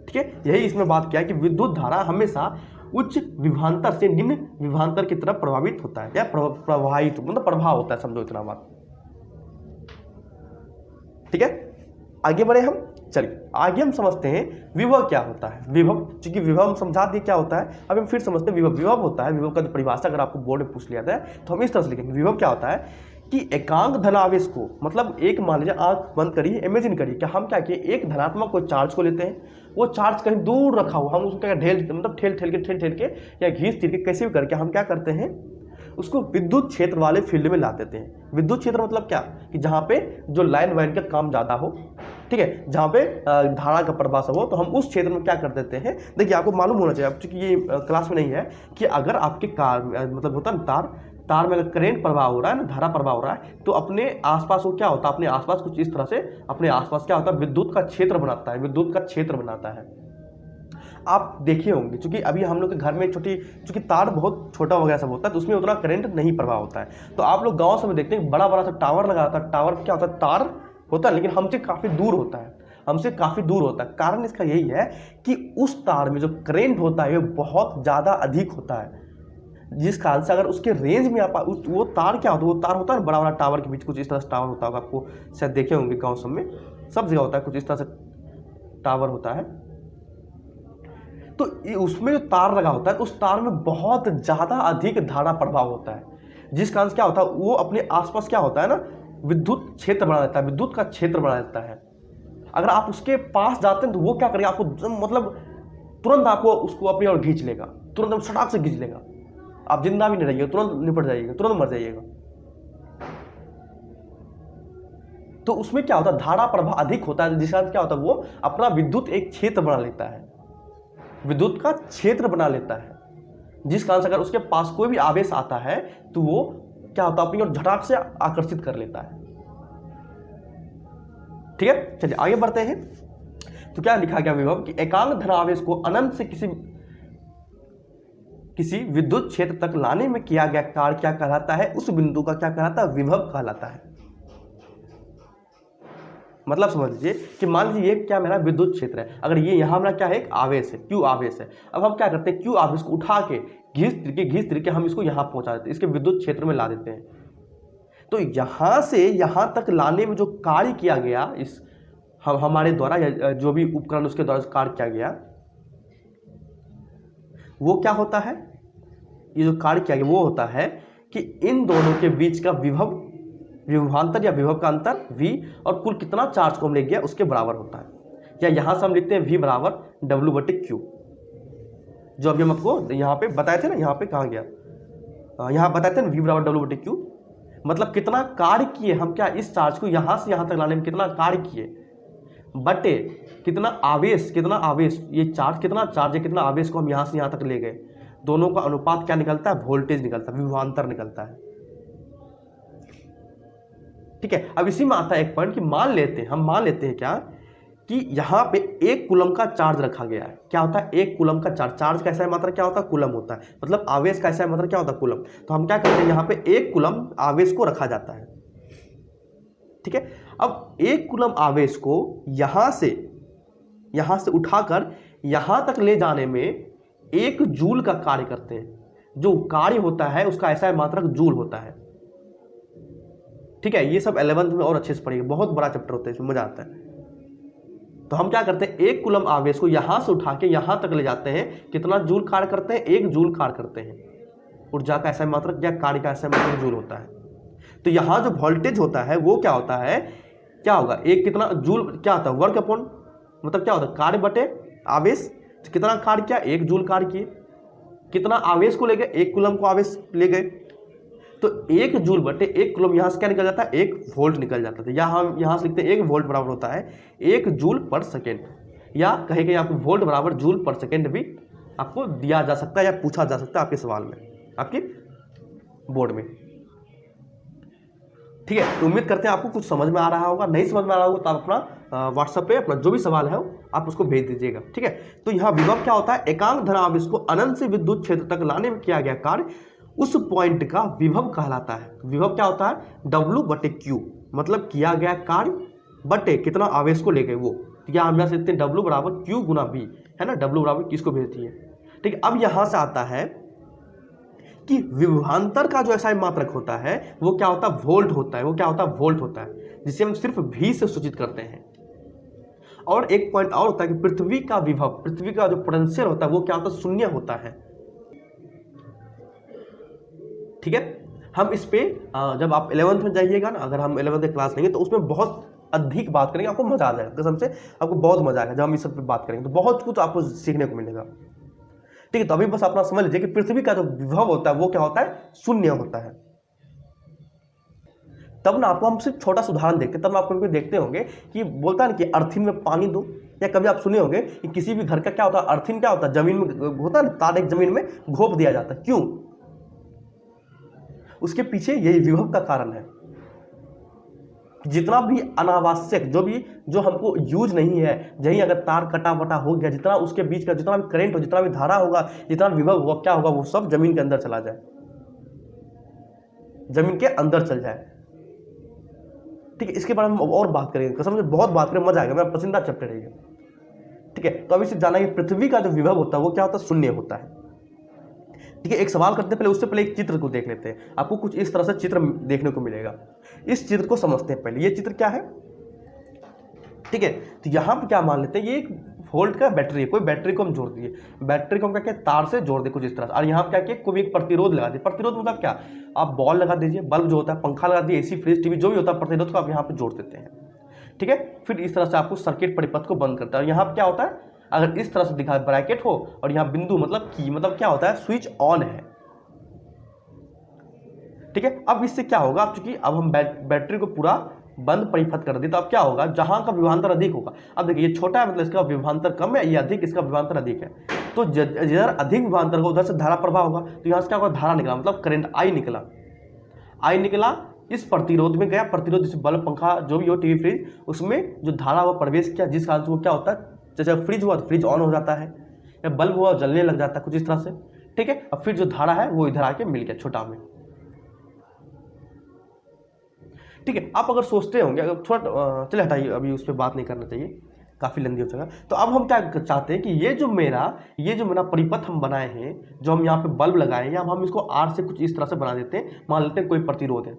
ठीक है। यही इसमें बात किया है कि विद्युत धारा हमेशा उच्च विभवांतर से निम्न विभवांतर की तरफ प्रभावित होता है या प्रवाहित मतलब प्रभाव होता है, समझो इतना बात, ठीक है। आगे बढ़े हम, चलिए आगे हम समझते हैं विभव क्या होता है। विभव, चूंकि विभव हम समझा दिए क्या होता है, अब हम फिर समझते हैं विभव। विभव होता है, विभव का जो परिभाषा अगर आपको बोर्ड में पूछ लिया जाए तो हम इस तरह से लिखेंगे। विभव क्या होता है कि एकांक धनावेश को, मतलब एक मान लीजिए आंख बंद करिए, इमेजिन करिए कि हम क्या किए, एक धनात्मक कोई चार्ज को लेते हैं, वो चार्ज कहीं दूर रखा हुआ, हम उसको क्या मतलब ठेल ठेल के या घींच तीर के कैसे भी करके हम क्या करते हैं, उसको विद्युत क्षेत्र वाले फील्ड में ला देते हैं। विद्युत क्षेत्र मतलब क्या, कि जहाँ पे जो लाइन वाइन का काम ज़्यादा हो, ठीक है, जहाँ पे धारा का प्रवाह हो, तो हम उस क्षेत्र में क्या कर देते हैं। देखिए आपको मालूम होना चाहिए, चूंकि ये क्लास में नहीं है, कि अगर आपके कार मतलब होता है ना तार में अगर करंट प्रवाह हो रहा है ना, धारा प्रवाह हो रहा है, तो अपने आसपास वो क्या होता है, अपने आसपास कुछ इस तरह से अपने आसपास क्या होता है, विद्युत का क्षेत्र बनाता है, विद्युत का क्षेत्र बनाता है। आप देखे होंगे, क्योंकि अभी हम लोग के घर में चूंकि तार बहुत छोटा वगैरह सब होता है, तो उसमें उतना करंट नहीं प्रवाह होता है। तो आप लोग गांव में देखते हैं बड़ा बड़ा सा टावर लगा होता है, टावर क्या होता है, तार होता है लेकिन हमसे काफ़ी दूर होता है, हमसे काफ़ी दूर होता है। कारण इसका यही है कि उस तार में जो करंट होता है वो बहुत ज़्यादा अधिक होता है, जिस कारण से अगर उसके रेंज में आप वो तार क्या होता है, वो तार होता है बड़ा बड़ा टावर के बीच कुछ इस तरह से टावर होता होगा, आपको शायद देखे होंगे गाँव सब में, सब जगह होता है कुछ इस तरह से टावर होता है। तो उसमें जो तार लगा होता है, उस तार में बहुत ज़्यादा अधिक धारा प्रभाव होता है, जिस कारण से क्या होता है, वो अपने आसपास क्या होता है ना, विद्युत क्षेत्र बना देता है, विद्युत का क्षेत्र बना देता है। अगर आप उसके पास जाते हैं तो वो क्या करेगा, आपको मतलब तुरंत आपको उसको अपनी ओर खींच लेगा, तुरंत सटाक से खींच लेगा, आप जिंदा भी नहीं रहिएगा, तुरंत निपट जाइएगा, तुरंत मर जाइएगा। तो उसमें क्या होता है, धारा प्रवाह अधिक होता है, जिस कारण क्या होता है, वो अपना विद्युत एक क्षेत्र बना लेता है, विद्युत का क्षेत्र बना लेता है, जिस कारण से अगर उसके पास कोई भी आवेश आता है तो वो क्या होता है, अपनी ओर झटाक से आकर्षित कर लेता है, ठीक है। चलिए आगे बढ़ते हैं। तो क्या लिखा गया विभव कि एकांक धनावेश को अनंत से किसी विद्युत क्षेत्र तक लाने में किया गया कार्य क्या कहलाता है, उस बिंदु का क्या कहलाता है, विभव कहलाता है। मतलब समझ लीजिए कि मान लीजिए ये क्या मेरा विद्युत क्षेत्र है, अगर ये यहाँ मेरा क्या है, एक आवेश है, क्यू आवेश है। अब हम क्या करते हैं, क्यू आवेश को उठा के घींच तिर के हम इसको यहाँ पहुँचा देते हैं, इसके विद्युत क्षेत्र में ला देते हैं। तो यहाँ से यहाँ तक लाने में जो कार्य किया गया, इस हमारे द्वारा या जो भी उपकरण उसके द्वारा कार्य किया गया, वो क्या होता है, ये जो कार्य किया गया वो होता है कि इन दोनों के बीच का विभवांतर या विभव का अंतर v, और कुल कितना चार्ज को हम ले गया उसके बराबर होता है। या यहाँ से हम लिखते हैं v बराबर W/Q, जो अभी हम आपको यहाँ पे बताए थे ना, यहाँ पे कहाँ गया, यहाँ बताए थे ना, v बराबर W/Q, मतलब कितना कार्य किए हम, क्या इस चार्ज को यहाँ से यहाँ तक लाने में कितना कार्य किए, बटे कितना आवेश, ये चार्ज कितना चार्ज है, कितना आवेश को हम यहाँ से यहाँ तक ले गए, दोनों का अनुपात क्या निकलता है, वोल्टेज निकलता है, विभवांतर निकलता है, ठीक है। अब इसी में आता है एक पॉइंट कि मान लेते हैं क्या कि यहाँ पे 1 कूलम का चार्ज रखा गया है। क्या होता है, 1 कूलम का चार्ज कैसा है, मात्रा क्या होता है, कूलम होता है, मतलब आवेश कैसा है, मात्रा क्या होता है, कूलम। तो हम क्या करते हैं, यहाँ पे 1 कूलम आवेश को रखा जाता है, ठीक है। अब 1 कूलम आवेश को यहाँ से उठाकर यहाँ तक ले जाने में 1 जूल का कार्य करते हैं। जो कार्य होता है उसका ऐसा मात्रक जूल होता है, ठीक है। ये सब 11th में और अच्छे से पढ़िएगा, बहुत बड़ा चैप्टर होता है, इसमें मजा आता है। तो हम क्या करते हैं, 1 कूलम आवेश को यहाँ से उठा के यहाँ तक ले जाते हैं, कितना जूल कार्य करते हैं, 1 जूल कार्य करते हैं। ऊर्जा का ऐसा मात्रक या कार्य का ऐसा मात्रक जूल होता है। तो यहाँ जो वोल्टेज होता है वो क्या होता है, क्या होगा, एक कितना जूल क्या होता है, वर्क अपॉन, मतलब क्या होता है, कार्य बटे आवेश। कितना कार्य किया, 1 जूल कार्य किए, कितना आवेश को ले गए, 1 कूलम को आवेश ले गए, तो 1 जूल बटे 1 कूलम यहाँ से क्या निकल जाता है, 1 वोल्ट निकल जाता था, या हम यहाँ से लिखते हैं 1 वोल्ट बराबर होता है 1 जूल पर सेकेंड, या कहीं कहीं आपको वोल्ट बराबर जूल पर सेकेंड भी आपको दिया जा सकता है या पूछा जा सकता है आपके सवाल में, आपके बोर्ड में। ठीक है, तो उम्मीद करते हैं आपको कुछ समझ में आ रहा होगा। नहीं समझ में आ रहा होगा तो आप अपना व्हाट्सएप पे अपना जो भी सवाल है आप उसको भेज दीजिएगा। ठीक है, तो यहाँ विभव क्या होता है, एकांक धनावेश को अनंत से विद्युत क्षेत्र तक लाने में किया गया कार्य उस पॉइंट का विभव कहलाता है। विभव क्या होता है, W बटे Q, मतलब किया गया कार्य बटे कितना आवेश को ले गए वो, या हम यहाँ से लिखते हैं W बराबर Q गुना V, है ना, W बराबर किसको भेज दिए। ठीक है, अब यहाँ से आता है कि विभवांतर का जो SI मात्रक होता है वो क्या होता है, वोल्ट होता है। वो क्या होता है, वोल्ट होता है, जिसे हम सिर्फ V से सूचित करते हैं। और एक पॉइंट और होता है कि पृथ्वी का विभव, पृथ्वी का जो पोटेंशियल होता है वो क्या होता है, शून्य होता है। ठीक है, हम इस पे जब आप 11th में जाइएगा ना, अगर हम 11th क्लास लेंगे तो उसमें बहुत अधिक बात करेंगे, आपको मजा आ जाएगा, कसम से आपको बहुत मजा आएगा। जब हम इस सब पे बात करेंगे तो बहुत कुछ आपको सीखने को मिलेगा। ठीक है, तो अभी बस अपना समझ लीजिए कि पृथ्वी का जो विभव होता है वो क्या होता है, शून्य होता है। तब ना आपको हम सिर्फ छोटा सा उदाहरण देखते हैं, तब आपको देखते होंगे कि बोलता है ना कि अर्थिन में पानी दो, या कभी आप सुने होंगे कि किसी भी घर का क्या होता है, अर्थिन क्या होता है, जमीन में होता है ना, तार एक जमीन में घोप दिया जाता है। क्यों, उसके पीछे यही विभव का कारण है। जितना भी अनावश्यक जो हमको यूज नहीं है, यही अगर तार कटा वटा हो गया, जितना उसके बीच का जितना भी करंट हो, जितना भी धारा होगा, जितना विभव होगा, क्या होगा, वो सब जमीन के अंदर चला जाए, जमीन के अंदर चल जाए। ठीक है, इसके बारे में और बात करेंगे, कसम से बहुत बात करें, मजा आएगा, मेरा पसंदीदा चैप्टर है ये। ठीक है, तो अभी सिर्फ जाना है कि पृथ्वी का जो विभव होता है वो क्या होता है, शून्य होता है। ठीक है, एक सवाल करते हैं, पहले उससे पहले एक चित्र को देख लेते हैं। आपको कुछ इस तरह से चित्र देखने को मिलेगा, इस चित्र को समझते हैं पहले। ये चित्र क्या है, ठीक है, तो यहाँ पे क्या मान लेते हैं, ये एक वोल्ट का बैटरी है, कोई बैटरी को हम जोड़ दिए, बैटरी को हम क्या किया, तार से जोड़ दे कुछ इस तरह से, और यहाँ पे क्या किया, कोई एक प्रतिरोध लगा दिए। प्रतिरोध मतलब क्या, आप बॉल लगा दीजिए, बल्ब जो होता है, पंखा लगा दिए, AC फ्रिज टीवी जो भी होता है, प्रतिरोध को आप यहाँ पे जोड़ देते हैं। ठीक है, फिर इस तरह से आपको सर्किट परिपथ को बंद करता है। यहाँ पे क्या होता है, अगर इस तरह से दिखा ब्रैकेट हो और यहाँ बिंदु मतलब की, मतलब क्या होता है, स्विच ऑन है। ठीक है, अब इससे क्या होगा, अब चूंकि अब हम बैटरी को पूरा बंद परिपथ कर दी, तो अब क्या होगा, जहां का विभवांतर अधिक होगा, अब देखिए ये छोटा है मतलब इसका विभवांतर कम है, ये अधिक, इसका विभवांतर अधिक है, तो जिधर अधिक विभवांतर होगा उधर से धारा प्रवाह होगा, तो यहाँ से क्या होगा, धारा निकला, मतलब करंट आई निकला, इस प्रतिरोध में गया, प्रतिरोध जैसे बल्ब पंखा जो भी हो, टीवी फ्रिज, उसमें जो धारा वो प्रवेश किया, जिस कारण से वो क्या होता है, जैसे फ्रिज हुआ तो फ्रिज ऑन हो जाता है, या बल्ब हुआ जलने लग जाता है कुछ इस तरह से। ठीक है, अब फिर जो धारा है वो इधर आके मिल गया छोटा में। ठीक है, आप अगर सोचते होंगे, अगर थोड़ा चले हटाइए, अभी उस पर बात नहीं करना चाहिए, काफ़ी लंबी हो जाएगा। तो अब हम क्या चाहते हैं कि ये जो मेरा परिपथ हम बनाए हैं, जो हम यहाँ पे बल्ब लगाए हैं, या हम इसको R से कुछ इस तरह से बना देते हैं, मान लेते हैं कोई प्रतिरोध है।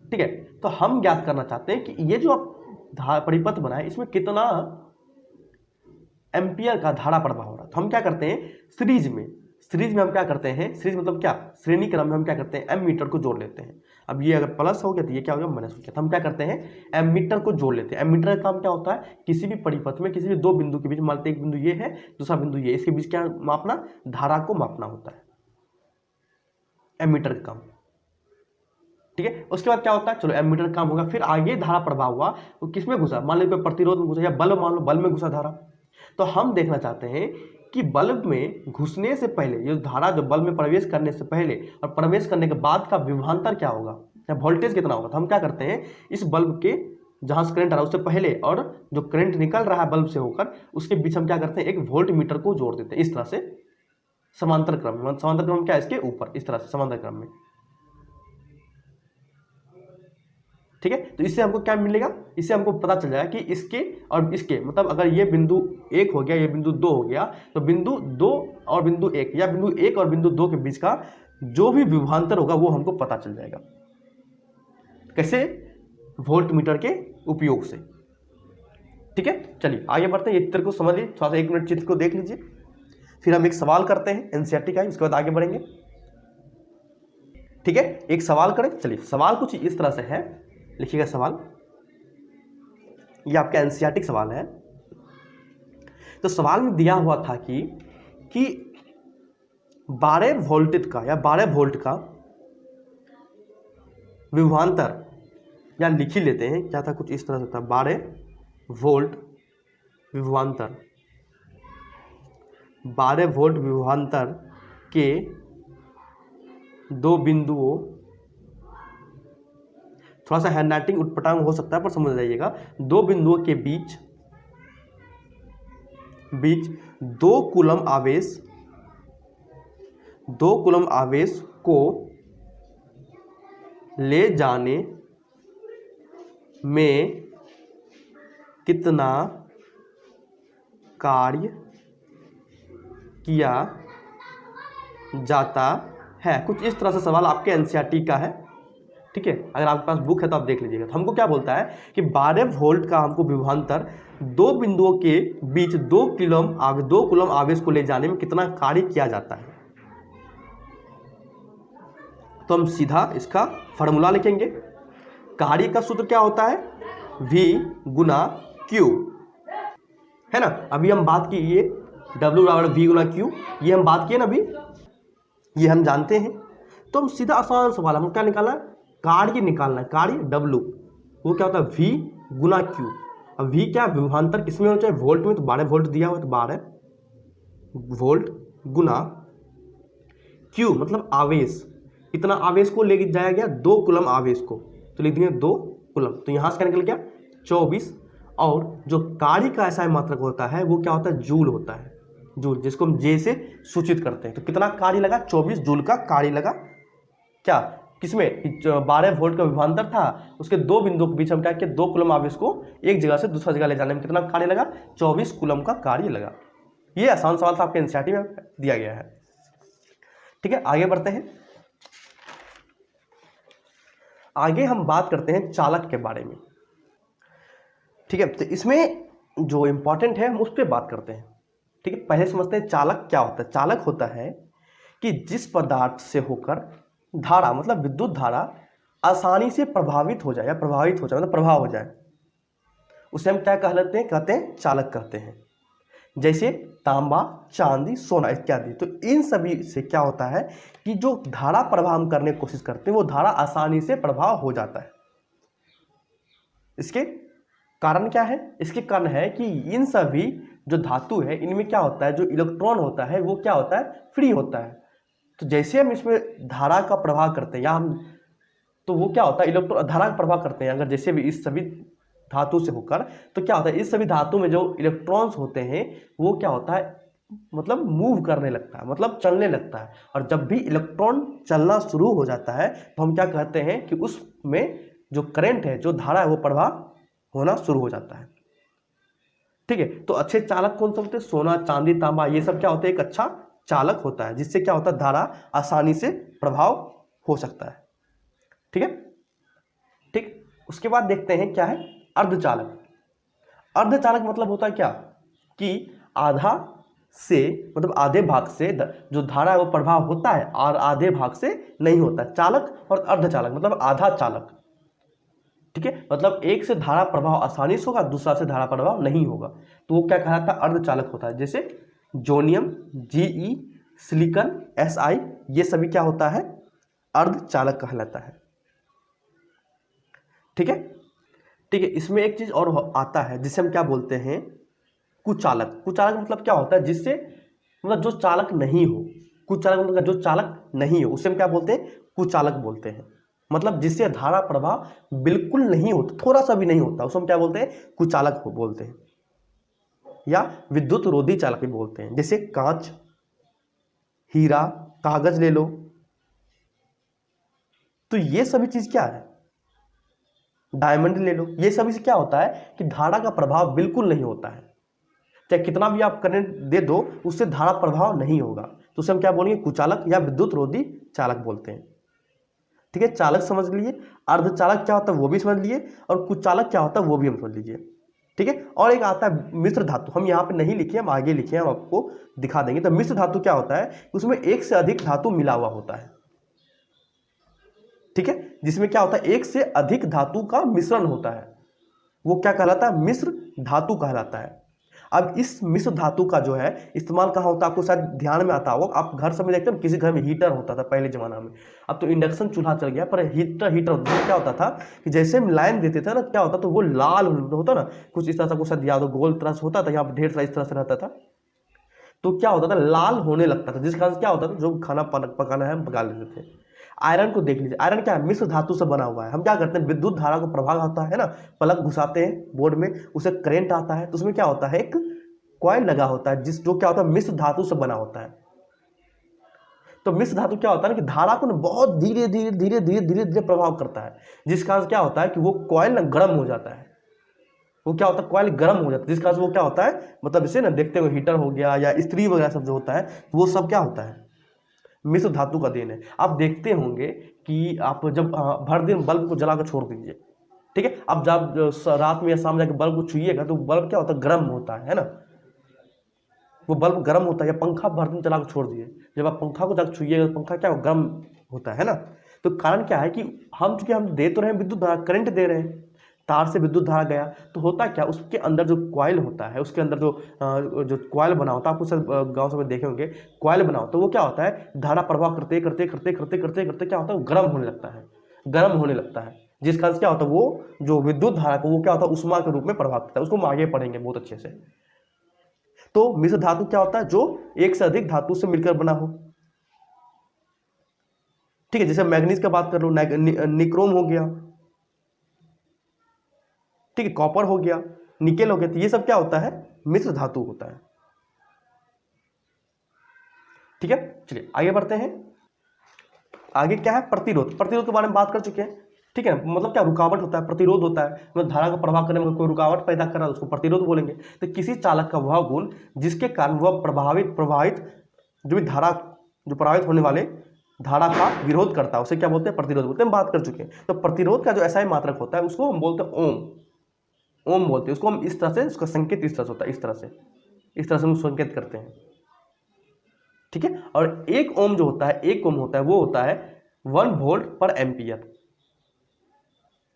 ठीक है, तो हम ज्ञात करना चाहते हैं कि ये जो आप परिपथ बनाए इसमें कितना एम्पियर का धारा प्रवाह हो रहा है। तो हम क्या करते हैं, सीरीज में हम क्या करते हैं, सीरीज मतलब क्या, श्रेणी क्रम में हम क्या करते हैं, एमीटर को जोड़ लेते हैं। अब ये अगर प्लस हो गया तो ये क्या हो गया, माइनस हो गया, तो हम क्या करते हैं, एमीटर को जोड़ लेते हैं। एमीटर का काम क्या होता है, किसी भी परिपथ में किसी भी दो बिंदु के बीच, मान लेते एक बिंदु ये है, दूसरा बिंदु ये, इसके बीच क्या मापना, धारा को मापना होता है, एमीटर का काम। ठीक है, उसके बाद क्या होता है, चलो एमीटर काम होगा, फिर आगे धारा प्रवाह हुआ, तो किसमें घुसा, मान लीजिए प्रतिरोध में घुसा, या बल्ब मान लो बल्ब में घुसा धारा। तो हम देखना चाहते हैं कि बल्ब में घुसने से पहले, ये धारा जो बल्ब में प्रवेश करने से पहले और प्रवेश करने के बाद का विभवांतर क्या होगा, या वोल्टेज कितना होगा। तो हम क्या करते हैं, इस बल्ब के जहां से करंट आ रहा है उससे पहले और जो करंट निकल रहा है बल्ब से होकर, उसके बीच हम क्या करते हैं, एक वोल्ट मीटर को जोड़ देते हैं इस तरह से, समांतर क्रम में। समांतर क्रम क्या है, इसके ऊपर इस तरह से समांतर क्रम में। ठीक है, तो इससे हमको क्या मिलेगा, इससे हमको पता चल जाएगा कि इसके और इसके, मतलब अगर ये बिंदु 1 हो गया, ये बिंदु 2 हो गया, तो बिंदु 2 और बिंदु 1, या बिंदु 1 और बिंदु 2 के बीच का जो भी विभवांतर होगा वो हमको पता चल जाएगा। कैसे, वोल्ट मीटर के उपयोग से। ठीक है, चलिए आगे बढ़ते हैं, ये चित्र को समझ लीजिए, थोड़ा सा 1 मिनट चित्र को देख लीजिए, फिर हम एक सवाल करते हैं एनसीईआरटी का, उसके बाद आगे बढ़ेंगे। ठीक है, एक सवाल करें, चलिए सवाल कुछ इस तरह से है, लिखिएगा सवाल, ये आपका एनसीईआरटी सवाल है। तो सवाल में दिया हुआ था कि 12 वोल्टेज का या 12 वोल्ट का विभवांतर, या लिख ही लेते हैं, क्या था, कुछ इस तरह से था, 12 वोल्ट विभवांतर, 12 वोल्ट विभवांतर के दो बिंदुओं, थोड़ा सा हैंडराइटिंग उटपटांग हो सकता है पर समझ जाइएगा, दो बिंदुओं के बीच 2 कूलम आवेश को ले जाने में कितना कार्य किया जाता है। कुछ इस तरह से सवाल आपके एनसीईआरटी का है, ठीक है। अगर आपके पास बुक है तो आप देख लीजिएगा। तो हमको क्या बोलता है कि 12 वोल्ट का हमको विभवांतर 2 बिंदुओं के बीच 2 कूलम आवेश को ले जाने में कितना कार्य किया जाता है। तो हम सीधा इसका फॉर्मूला लिखेंगे। कार्य का सूत्र क्या होता है, V गुना Q, है ना। अभी हम बात की ये W बराबर V गुना Q, ये हम बात किए ना अभी, ये हम जानते हैं। तो हम सीधा आसान सवाल, हमको क्या निकालना है, कार्य निकालना है। कार्य W वो क्या होता है, V गुना Q। अब V क्या, विभवांतर किसमें होना चाहिए, वोल्ट में, तो 12 वोल्ट दिया हुआ, तो 12 वोल्ट गुना Q मतलब आवेश, इतना आवेश को ले जाया गया 2 कूलम आवेश को, तो लिख देंगे 2 कूलम, तो यहाँ से क्या निकल गया 24। और जो कार्य का ऐसा मात्रक होता है वो क्या होता है, जूल होता है, जूल, जिसको हम जे से सूचित करते हैं। तो कितना कार्य लगा, 24 जूल का कार्य लगा। क्या, किसमें, 12 वोल्ट का विभवांतर था, उसके 2 बिंदुओं के बीच हम क्या किया, 2 कूलम आवेश को एक जगह से दूसरा जगह ले जाने में कितना कार्य लगा, 24 कूलम का कार्य लगा। ये आसान सवाल था, आपके एनसीईआरटी में दिया गया है, ठीक है। आगे बढ़ते हैं। आगे हम बात करते हैं चालक के बारे में, ठीक है। तो इसमें जो इंपॉर्टेंट है हम उस पर बात करते हैं, ठीक है। पहले समझते हैं चालक क्या होता है। चालक होता है कि जिस पदार्थ से होकर धारा मतलब विद्युत धारा आसानी से प्रभावित हो जाए या प्रभावित हो जाए मतलब प्रभाव हो जाए, उसे हम क्या कहते हैं चालक कहते हैं। जैसे तांबा, चांदी, सोना इत्यादि। तो इन सभी से क्या होता है कि जो धारा प्रवाह हम करने की कोशिश करते हैं वो धारा आसानी से प्रभाव हो जाता है। इसके कारण क्या है, इसके कारण है कि इन सभी जो धातु है इनमें क्या होता है, जो इलेक्ट्रॉन होता है वो क्या होता है, फ्री होता है। तो जैसे हम इसमें धारा का प्रवाह करते हैं या हम, तो वो क्या होता है, इलेक्ट्रॉन धारा का प्रवाह करते हैं अगर जैसे भी इस सभी धातु से होकर, तो क्या होता है, इस सभी धातु में जो इलेक्ट्रॉन्स होते हैं वो क्या होता है, मतलब मूव करने लगता है, मतलब चलने लगता है। और जब भी इलेक्ट्रॉन चलना शुरू हो जाता है तो हम क्या कहते हैं कि उसमें जो करंट है, जो धारा है वो प्रवाह होना शुरू हो जाता है, ठीक है। तो अच्छे चालक कौन से होते हैं, सोना, चांदी, तांबा, ये सब क्या होते हैं, एक अच्छा चालक होता है जिससे क्या होता है, धारा आसानी से प्रभाव हो सकता है, ठीक है। ठीक, उसके बाद देखते हैं क्या है अर्धचालक। अर्धचालक मतलब होता है क्या कि आधा से मतलब आधे भाग से जो धारा है वो प्रभाव होता है और आधे भाग से नहीं होता है। चालक और अर्धचालक मतलब आधा चालक, ठीक है। मतलब एक से धारा प्रभाव आसानी से होगा, दूसरा से धारा प्रभाव नहीं होगा, तो वो क्या कहलाता है, अर्धचालक होता है। जैसे जोनियम, जीई, सिलिकॉन, एसआई, ये सभी क्या होता है, अर्धचालक कहलाता है, ठीक है। ठीक है, इसमें एक चीज और आता है जिसे हम क्या बोलते हैं, कुचालक। कुचालक मतलब क्या होता है, जिससे मतलब जो चालक नहीं हो, कुचालक मतलब जो चालक नहीं हो उसे हम क्या बोलते हैं, कुचालक बोलते हैं। मतलब जिससे धारा प्रवाह बिल्कुल नहीं होता, थोड़ा सा भी नहीं होता, उसे हम क्या बोलते हैं, कुचालक बोलते हैं, या विद्युत रोधी चालक भी बोलते हैं। जैसे कांच, हीरा, कागज ले लो, तो ये सभी चीज क्या है, डायमंड ले लो, ये सभी से क्या होता है कि धारा का प्रभाव बिल्कुल नहीं होता है, चाहे कितना भी आप करंट दे दो उससे धारा प्रभाव नहीं होगा, तो उसे हम क्या बोलेंगे, कुचालक या विद्युत रोधी चालक बोलते हैं, ठीक है। चालक समझ लीजिए, अर्धचालक क्या होता है वो भी समझ लीजिए, और कुचालक क्या होता है वो भी हम समझ लीजिए, ठीक है। और एक आता है मिश्र धातु, हम यहाँ पे नहीं लिखे, हम आगे लिखे, हम आपको दिखा देंगे। तो मिश्र धातु क्या होता है, उसमें एक से अधिक धातु मिला हुआ होता है, ठीक है, जिसमें क्या होता है, एक से अधिक धातु का मिश्रण होता है, वो क्या कहलाता है, मिश्र धातु कहलाता है। अब इस मिश्र धातु का जो है इस्तेमाल कहाँ होता है, आपको शायद ध्यान में आता होगा, आप घर समय देखते हो किसी घर में हीटर होता था पहले जमाना में, अब तो इंडक्शन चूल्हा चल गया, पर हीटर होता था। क्या होता था कि जैसे हम लाइन देते थे ना, क्या होता तो वो लाल होता ना, कुछ इस तरह से, कुछ शायद याद हो, गोल तरह से होता था, यहाँ पर ढेर सारा इस तरह से रहता था, तो क्या होता था लाल होने लगता था, जिस कारण से क्या होता था जो खाना पकाना है हम पका लेते थे। आयरन को देख लीजिए, आयरन क्या है, मिश्र धातु से बना हुआ है। हम क्या करते हैं, विद्युत धारा को प्रवाह होता है ना, प्लग घुसाते हैं बोर्ड में, उसे करंट आता है, तो उसमें क्या होता है एक कॉइल लगा होता है, जो क्या होता है मिश्र धातु से बना होता है। तो मिश्र धातु क्या होता है ना कि धारा को ना बहुत धीरे धीरे धीरे धीरे धीरे धीरे प्रभाव करता है, जिस कारण से क्या होता है कि वो कॉइल ना गर्म हो जाता है। वो क्या होता है, कॉइल गर्म हो जाता है, जिस कारण से वो क्या होता है, मतलब इसे ना देखते हुए हीटर हो गया या स्त्री वगैरह सब जो होता है, वो सब क्या होता है मिश्र धातु का देन है। आप देखते होंगे कि आप जब भर दिन बल्ब को जलाकर छोड़ दीजिए, ठीक है, अब जब रात में या शाम जाकर बल्ब को छुइएगा तो बल्ब क्या होता है, गर्म होता है ना, वो बल्ब गर्म होता है। या पंखा भर दिन चला कर छोड़ दिए, जब आप पंखा को जाकर छुइएगा तो पंखा क्या गर्म होता है ना। तो कारण क्या है कि चूंकि हम दे तो रहे हैं विद्युत धारा, करंट दे रहे हैं, तार से विद्युत धारा गया, तो होता क्या, उसके अंदर जो कॉइल होता है, उसके अंदर जो कॉइल बना होता है, आपको सब गाँव सब में देखे होंगे, कॉइल बना होता है, तो वो क्या होता है धारा प्रवाह करते करते करते करते करते करते क्या होता है, गर्म होने लगता है, गर्म होने लगता है, जिस कारण से क्या होता है वो जो विद्युत धारा को वो क्या होता है उष्मा के रूप में प्रभाव करता है। उसको हम आगे पढ़ेंगे बहुत अच्छे से। तो मिश्र धातु क्या होता है, जो एक से अधिक धातु से मिलकर बना हो, ठीक है, जैसे मैग्नीज का बात कर लो, निक्रोम हो गया, ठीक है, कॉपर हो गया, निकेल हो गया, तो ये सब क्या होता है मिश्र धातु होता है। ठीक है, चलिए आगे बढ़ते हैं। आगे क्या है, प्रतिरोध। प्रतिरोध के बारे में बात कर चुके हैं, ठीक है, मतलब क्या रुकावट होता है, प्रतिरोध होता है, मतलब धारा का प्रवाह करने में कोई रुकावट पैदा कर रहा है उसको प्रतिरोध बोलेंगे। तो किसी चालक का वह गुण जिसके कारण वह प्रभावित जो भी धारा, जो प्रभावित होने वाले धारा का विरोध करता है, उसे क्या बोलते हैं, प्रतिरोध बोलते हैं। हम बात कर चुके हैं। तो प्रतिरोध का जो ऐसा ही मात्रक होता है उसको हम बोलते हैं ओम, ओम बोलते हैं उसको हम। इस तरह से उसका संकेत इस तरह से होता है, इस तरह से हम संकेत करते हैं, ठीक है। और एक ओम जो होता है, एक ओम होता है वो होता है 1 वोल्ट पर एम्पियर,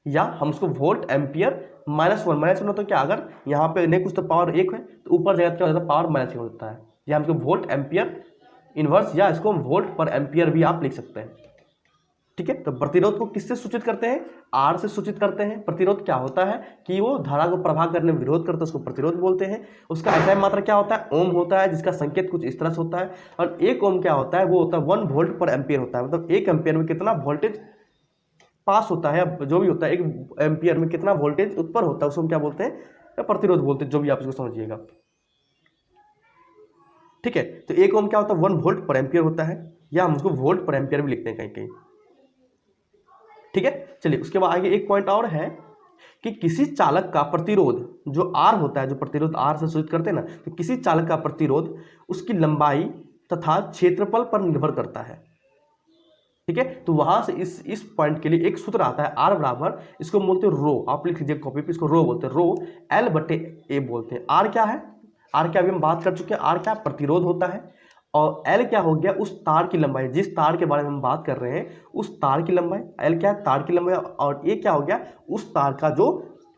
या हम उसको वोल्ट एम्पियर -1 -1 तो क्या, अगर यहाँ पे नहीं कुछ तो पावर 1 है तो ऊपर जगह क्या हो जाता है पावर -1 होता है, या हम इसको वोल्ट एम्पियर इनवर्स, या इसको हम वोल्ट पर एम्पियर भी आप लिख सकते हैं, ठीक है। तो प्रतिरोध को किससे सूचित करते हैं, आर से सूचित करते हैं। प्रतिरोध क्या होता है कि वो धारा को प्रवाह करने में विरोध करता है, उसको प्रतिरोध बोलते हैं। उसका ऐसा मात्रा क्या होता है, ओम होता है, जिसका संकेत कुछ इस तरह से होता है। और एक ओम क्या होता है, वो होता है 1 वोल्ट पर एम्पियर होता है, मतलब 1 एम्पियर में कितना वोल्टेज पास होता है, जो भी होता है 1 एम्पियर में कितना वोल्टेज उत्पन्न होता है, उसको हम क्या बोलते हैं, प्रतिरोध बोलते हैं, जो भी आप इसको समझिएगा, ठीक है। तो एक ओम क्या होता है 1 वोल्ट पर एम्पियर होता है, या हम उसको वोल्ट पर एम्पियर भी लिखते हैं कहीं कहीं, ठीक है। चलिए उसके बाद आगे एक पॉइंट और है कि किसी चालक का प्रतिरोध जो आर होता है, जो प्रतिरोध आर से सूचित करते हैं ना, तो किसी चालक का प्रतिरोध उसकी लंबाई तथा क्षेत्रफल पर निर्भर करता है, ठीक है। तो वहां से इस पॉइंट के लिए एक सूत्र आता है, आर बराबर, इसको बोलते हैं रो, आप लिख लीजिए कॉपी पे, इसको रो बोलते हैं, रो L/A बोलते हैं। आर क्या है, आर क्या अभी हम बात कर चुके हैं, आर क्या प्रतिरोध होता है, और एल क्या हो गया उस तार की लंबाई, जिस तार के बारे में हम बात कर रहे हैं उस तार की लंबाई, एल क्या है तार की लंबाई, और ए क्या हो गया उस तार का जो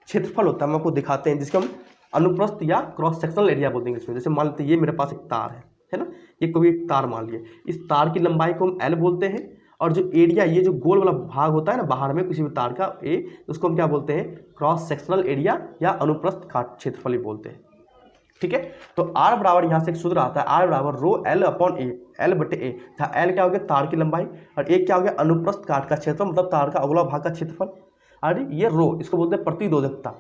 क्षेत्रफल होता है, हम आपको दिखाते हैं, जिसको हम अनुप्रस्थ या क्रॉस सेक्शनल एरिया बोलते हैं इसमें। जैसे मान लेते हैं ये मेरे पास एक तार है ना, ये कोई एक तार मान लिए, इस तार की लंबाई को हम एल बोलते हैं, और जो एरिया, ये जो गोल वाला भाग होता है ना बाहर में किसी भी तार का ए, उसको हम क्या बोलते हैं, क्रॉस सेक्शनल एरिया या अनुप्रस्थ काट क्षेत्रफल भी बोलते हैं, ठीक है। तो आर बराबर यहाँ से एक सूत्र आता है, आर बराबर रो L/A, L/A, जहाँ एल क्या हो गया तार की लंबाई, और एक क्या हो गया अनुप्रस्थ काट का क्षेत्रफल, मतलब तार का अगला भाग का क्षेत्रफल, और ये रो इसको बोलते हैं प्रतिरोधकता,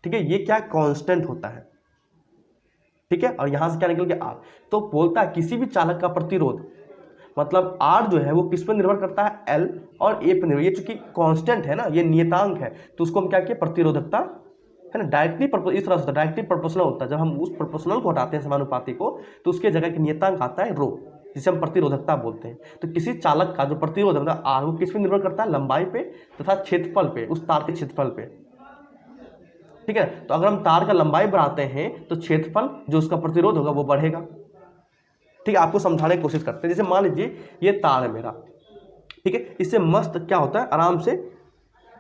ठीक है। ये क्या कांस्टेंट होता है, ठीक है। और यहाँ से क्या निकल गया आर। तो बोलता है किसी भी चालक का प्रतिरोध, मतलब आर जो है वो किस पर निर्भर करता है, एल और ए पर निर्भर। ये चूंकि कांस्टेंट है ना, ये नियतांक है, तो उसको हम क्या किए प्रतिरोधकता है ना, डायरेक्टली इस तरह से डायरेक्टली प्रोपोर्शनल होता है। जब हम उस प्रोपोर्शनल को हटाते हैं समानुपाती को, तो उसके जगह के नियतांक आता है रो, जिसे हम प्रतिरोधकता बोलते हैं। तो किसी चालक का जो प्रतिरोध है मतलब आर, वो किस पे निर्भर करता है, लंबाई पे तथा क्षेत्रफल पे, उस तार के क्षेत्रफल पे, ठीक है। तो अगर हम तार का लंबाई बढ़ाते हैं तो क्षेत्रफल जो उसका प्रतिरोध होगा वो बढ़ेगा, ठीक है। आपको समझाने की कोशिश करते हैं। जैसे मान लीजिए ये तार है मेरा, ठीक है, इससे मस्त क्या होता है आराम से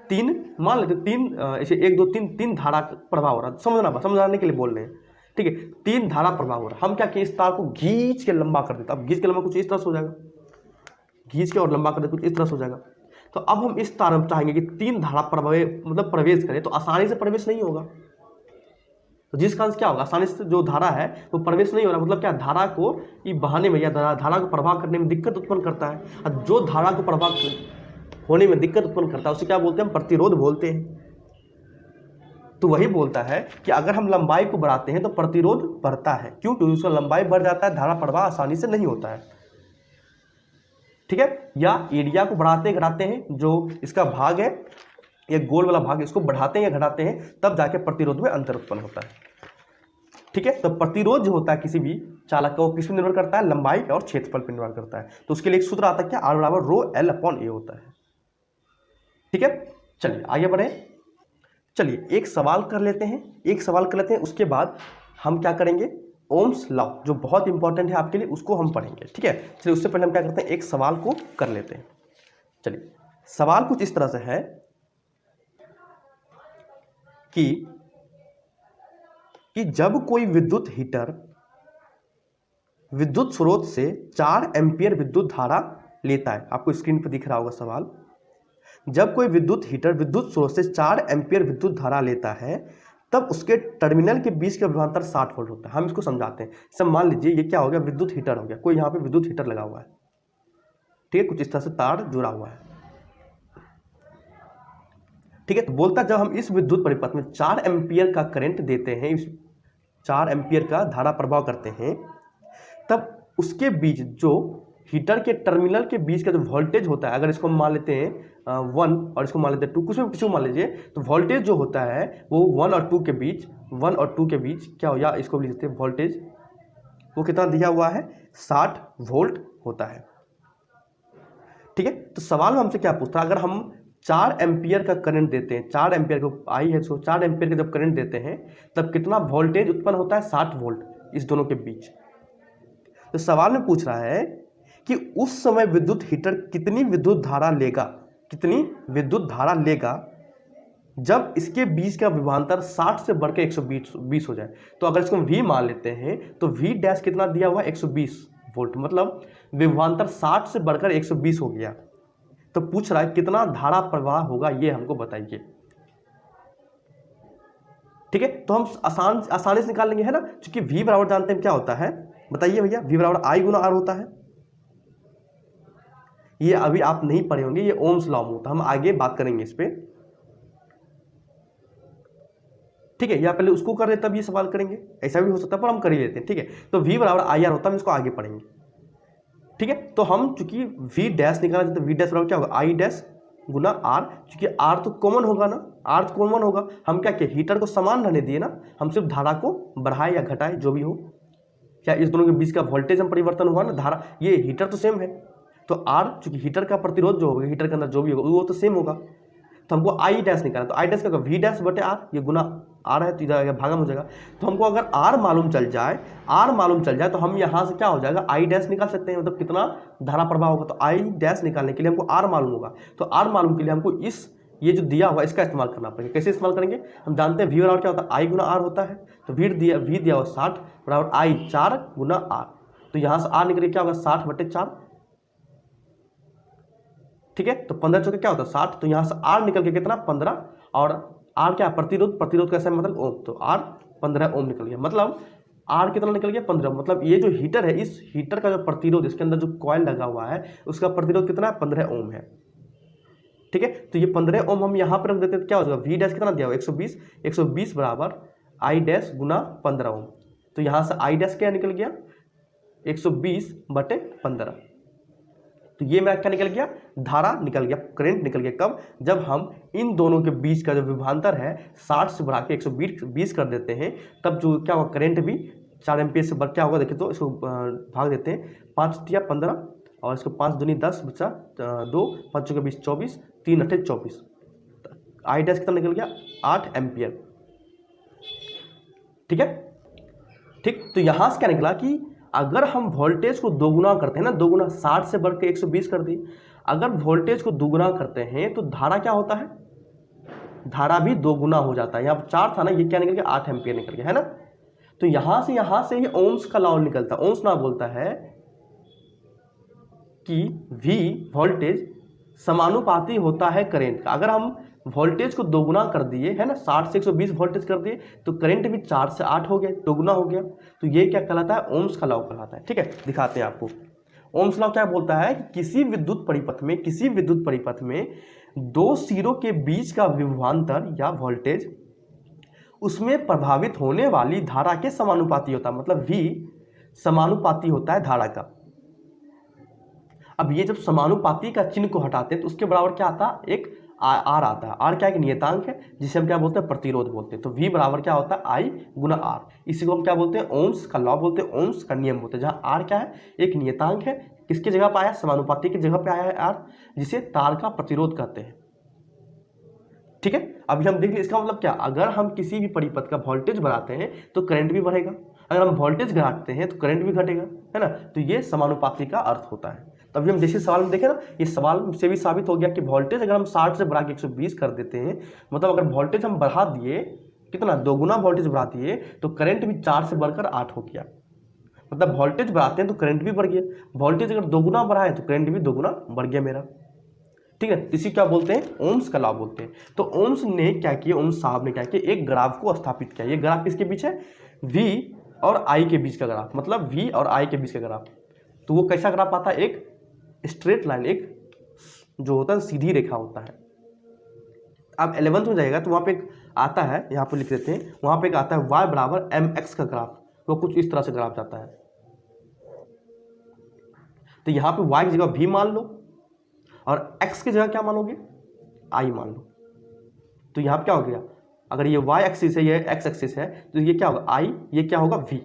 तीन, मान लेते तीन, ऐसे 1 2 3 धारा प्रभाव हो रहा है, समझाने के लिए बोल रहे हैं। ठीक है, 3 धारा प्रवाह हो रहा है। हम क्या किए, इस तार को घींच के लंबा कर देते, अब घींच के लंबा कुछ इस तरह से हो जाएगा, घींच के और लंबा कर दे कुछ इस तरह से हो जाएगा। तो अब हम इस तार में चाहेंगे कि 3 धारा मतलब प्रवेश करें, तो आसानी से प्रवेश नहीं होगा। तो जिसका अंश क्या होगा, आसानी से जो धारा है वो प्रवेश नहीं हो रहा, मतलब क्या, धारा को ये बहाने में या धारा को प्रवाह करने में दिक्कत उत्पन्न करता है। और जो धारा को प्रवाह होने में दिक्कत उत्पन्न करता है उसे क्या बोलते हैं, हम प्रतिरोध बोलते हैं। तो वही बोलता है कि अगर हम लंबाई को बढ़ाते हैं तो प्रतिरोध बढ़ता है। क्यों? क्योंकि उसका लंबाई बढ़ जाता है, धारा प्रवाह आसानी से नहीं होता है। ठीक है, या एरिया को बढ़ाते घटाते हैं, जो इसका भाग है, ये गोल वाला भाग, इसको बढ़ाते हैं या घटाते हैं, तब जाके प्रतिरोध में अंतर उत्पन्न होता है। ठीक है, तो प्रतिरोध जो होता है किसी भी चालक का, वो किस पर निर्भर करता है, लंबाई और क्षेत्रफल पर निर्भर करता है। तो उसके लिए एक सूत्र आता है क्या, R बराबर रो L अपॉन A होता है। ठीक है, चलिए आगे बढ़े। चलिए एक सवाल कर लेते हैं, उसके बाद हम क्या करेंगे, ओम्स लॉ जो बहुत इंपॉर्टेंट है आपके लिए, उसको हम पढ़ेंगे। ठीक है, चलिए उससे पहले हम क्या करते हैं, एक सवाल को कर लेते हैं। चलिए सवाल कुछ इस तरह से है कि जब कोई विद्युत हीटर विद्युत स्रोत से 4 एम्पीयर विद्युत धारा लेता है, आपको स्क्रीन पर दिख रहा होगा सवाल, जब कोई विद्युत हीटर विद्युत स्रोत से 4 एम्पीयर विद्युत धारा लेता है तब उसके टर्मिनल के बीच का विभवांतर 60 वोल्ट होता है। हम इसको समझाते हैं। सब मान लीजिए ये क्या हो गया, विद्युत हीटर हो गया, कोई यहाँ पे विद्युत हीटर लगा हुआ है, ठीक है, कुछ इस तरह से तार जुड़ा हुआ है। ठीक है, तो बोलता जब हम इस विद्युत परिपथ में 4 एम्पीयर का करंट देते हैं, 4 एम्पीयर का धारा प्रवाह करते हैं, तब उसके बीच जो हीटर के टर्मिनल के बीच का जो वोल्टेज होता है, अगर इसको मान लेते हैं 1 और इसको मान लेते हैं 2, कुछ भी किसी को मान लीजिए, तो वोल्टेज जो होता है वो 1 और 2 के बीच क्या हो, या इसको भी लिखते हैं वोल्टेज, वो कितना दिया हुआ है, 60 वोल्ट होता है। ठीक है, तो सवाल में हमसे क्या पूछता है, अगर हम 4 एम्पीयर का करंट देते हैं, 4 एम्पीयर को आई है, 4 एम्पीयर का जब करंट देते हैं तब कितना वोल्टेज उत्पन्न होता है, 60 वोल्ट इस दोनों के बीच। तो सवाल में पूछ रहा है कि उस समय विद्युत हीटर कितनी विद्युत धारा लेगा जब इसके बीच का विभवांतर 60 से बढ़कर 120 हो जाए। तो अगर इसको V मान लेते हैं तो V डैश कितना दिया हुआ है, 120 वोल्ट, मतलब विभवांतर 60 से बढ़कर 120 हो गया। तो पूछ रहा है कितना धारा प्रवाह होगा, ये हमको बताइए। ठीक है, तो हम आसानी से निकाल लेंगे, है ना, क्योंकि V बराबर जानते हैं क्या होता है, बताइए भैया, V बराबर I गुना R होता है। ये अभी आप नहीं पढ़े होंगे, ये ओम्स लॉ में होता है, हम आगे बात करेंगे इस पे। ठीक है, या पहले उसको कर रहे तब ये सवाल करेंगे, ऐसा भी हो सकता है, पर हम कर ही लेते हैं। ठीक है, तो V बराबर IR होता है, हम इसको आगे पढ़ेंगे। ठीक है, तो हम चूंकि V डैश निकालना चाहते हैं, V डैश बराबर क्या होगा, I डैश गुना R, क्योंकि R तो कॉमन होगा ना, R तो कॉमन होगा। हम क्या किए, हीटर को समान रहने दिए ना, हम सिर्फ धारा को बढ़ाए या घटाए जो भी हो, क्या इस दोनों के बीच का वोल्टेज हम परिवर्तन हुआ ना, धारा, ये हीटर तो सेम है, तो R चूंकि हीटर का प्रतिरोध जो होगा, हीटर के अंदर जो भी होगा वो तो सेम होगा, तो हमको I डैश निकालना, तो I डैश का V डैश बटे R, ये गुना R है तो इधर भागम हो जाएगा। तो हमको अगर R मालूम चल जाए तो हम यहाँ से क्या हो जाएगा, I डैश निकाल सकते हैं, मतलब कितना धारा प्रवाह होगा। तो I डैश निकालने के लिए हमको R मालूम होगा, तो R मालूम के लिए हमको ये जो दिया हुआ इसका इस्तेमाल करना पड़ेगा। कैसे इस्तेमाल करेंगे, हम जानते हैं V बराबर क्या होता है, I गुना R होता है, तो V दिया हुआ 60 बराबर I 4 गुना R, तो यहाँ से R निकले क्या होगा, 60 बटे 4। ठीक है, तो 15 चौके क्या होता है 60, तो यहाँ से R निकल के कितना 15, और R क्या, प्रतिरोध कैसा है, मतलब ओम, तो R 15 ओम निकल गया, मतलब R कितना निकल गया 15, मतलब ये जो हीटर है, इस हीटर का जो प्रतिरोध, इसके अंदर जो कॉइल लगा हुआ है उसका प्रतिरोध कितना है, 15 ओम है। ठीक है, तो ये 15 ओम हम यहाँ पर रख देते हैं, तो क्या हो जाएगा, V डैश कितना दिया हुआ 120 बराबर I डैश गुना 15 ओम, तो यहाँ से I डैश क्या निकल गया 120 बटे 15, तो ये मेरा क्या निकल गया, धारा निकल गया, करंट निकल गया। कब, जब हम इन दोनों के बीच का जो विभवांतर है 60 से बढ़ा के 120 कर देते हैं, तब जो क्या होगा, करंट भी 4 एम्पीयर से बढ़ क्या होगा, देखिए तो इसको भाग देते हैं, 5 तिया 15 और इसको 5 दूनी 10 बचा 2, 5 चौके 20 24, 3 अट्ठे 24, I डैश कितना निकल गया 8 एम्पियर। ठीक है, ठीक, तो यहाँ से क्या निकला कि अगर हम वोल्टेज को दोगुना करते हैं ना, दोगुना 60 से बढ़ के 120 कर दी, अगर वोल्टेज को दोगुना करते हैं तो धारा क्या होता है, धारा भी दोगुना हो जाता है। यहाँ 4 था ना, ये क्या निकल गया 8 एम्पियर निकल गया, है ना। तो यहां से ही ओम्स का लॉ निकलता है। ओम्स लॉ बोलता है कि V वोल्टेज समानुपाती होता है करंट का। अगर हम वोल्टेज को दोगुना कर दिए है ना, 60 से 120 वोल्टेज कर दिए तो करंट भी 4 से 8 हो गया, दोगुना हो गया। तो ये क्या कहलाता है? ओम्स का लॉ कहलाता है। ठीक है, दिखाते हैं आपको। ओम्स लॉ क्या बोलता है कि किसी विद्युत परिपथ में दो सिरों के बीच का विभवांतर या वोल्टेज उसमें प्रभावित होने वाली धारा के समानुपाती होता है। मतलब V समानुपाती होता है धारा का। अब ये जब समानुपाती का चिन्ह को हटाते हैं तो उसके बराबर क्या आता है? एक आर आता है। आर क्या एक नियतांक है जिसे हम क्या बोलते हैं? प्रतिरोध बोलते हैं। तो V बराबर क्या होता है? I Guna R। इसी को हम क्या बोलते हैं? ओम्स का लॉ बोलते हैं, ओम्स का नियम बोलते हैं। जहाँ R क्या है? एक नियतांक है। किसकी जगह पर आया? समानुपाती की जगह पे आया है R, जिसे तार का प्रतिरोध कहते हैं। ठीक है, अभी हम देख लें इसका मतलब क्या। अगर हम किसी भी परिपथ का वोल्टेज बढ़ाते हैं तो करंट भी बढ़ेगा, अगर हम वोल्टेज घटाते हैं तो करंट भी घटेगा, है ना। तो ये समानुपाती का अर्थ होता है। तभी हम जैसे सवाल में देखें ना, ये सवाल से भी साबित हो गया कि वोल्टेज अगर हम 60 से बढ़ा के 120 कर देते हैं, मतलब अगर वोल्टेज हम बढ़ा दिए, कितना? दोगुना वोल्टेज बढ़ा दिए, तो करंट भी 4 से बढ़कर 8 हो गया। मतलब वोल्टेज बढ़ाते हैं तो करंट भी बढ़ गया, वोल्टेज अगर दोगुना बढ़ा है तो करंट भी दोगुना बढ़ गया मेरा। ठीक है, इसी क्या बोलते हैं? ओम्स का लॉ बोलते हैं। तो ओम्स ने क्या किया? ओम्स साहब ने क्या किया? एक ग्राफ को स्थापित किया। ये ग्राफ किसके बीच है? V और I के बीच का ग्राफ, मतलब V और I के बीच का ग्राफ। तो वो कैसा ग्राफ आता है? एक स्ट्रेट लाइन, एक जो होता है सीधी रेखा होता है। अब 11th में जाएगा तो वहां पे एक आता है, यहाँ पे लिख देते हैं, वहां पे एक आता है y बराबर mx का ग्राफ। वो कुछ इस तरह से ग्राफ जाता है। तो यहाँ पे y की जगह v मान लो और x की जगह क्या मानोगे? I मान लो। तो यहाँ पे क्या हो गया? अगर ये y एक्सिस है, ये x एक्सिस है, तो ये क्या होगा? I, ये क्या होगा? v।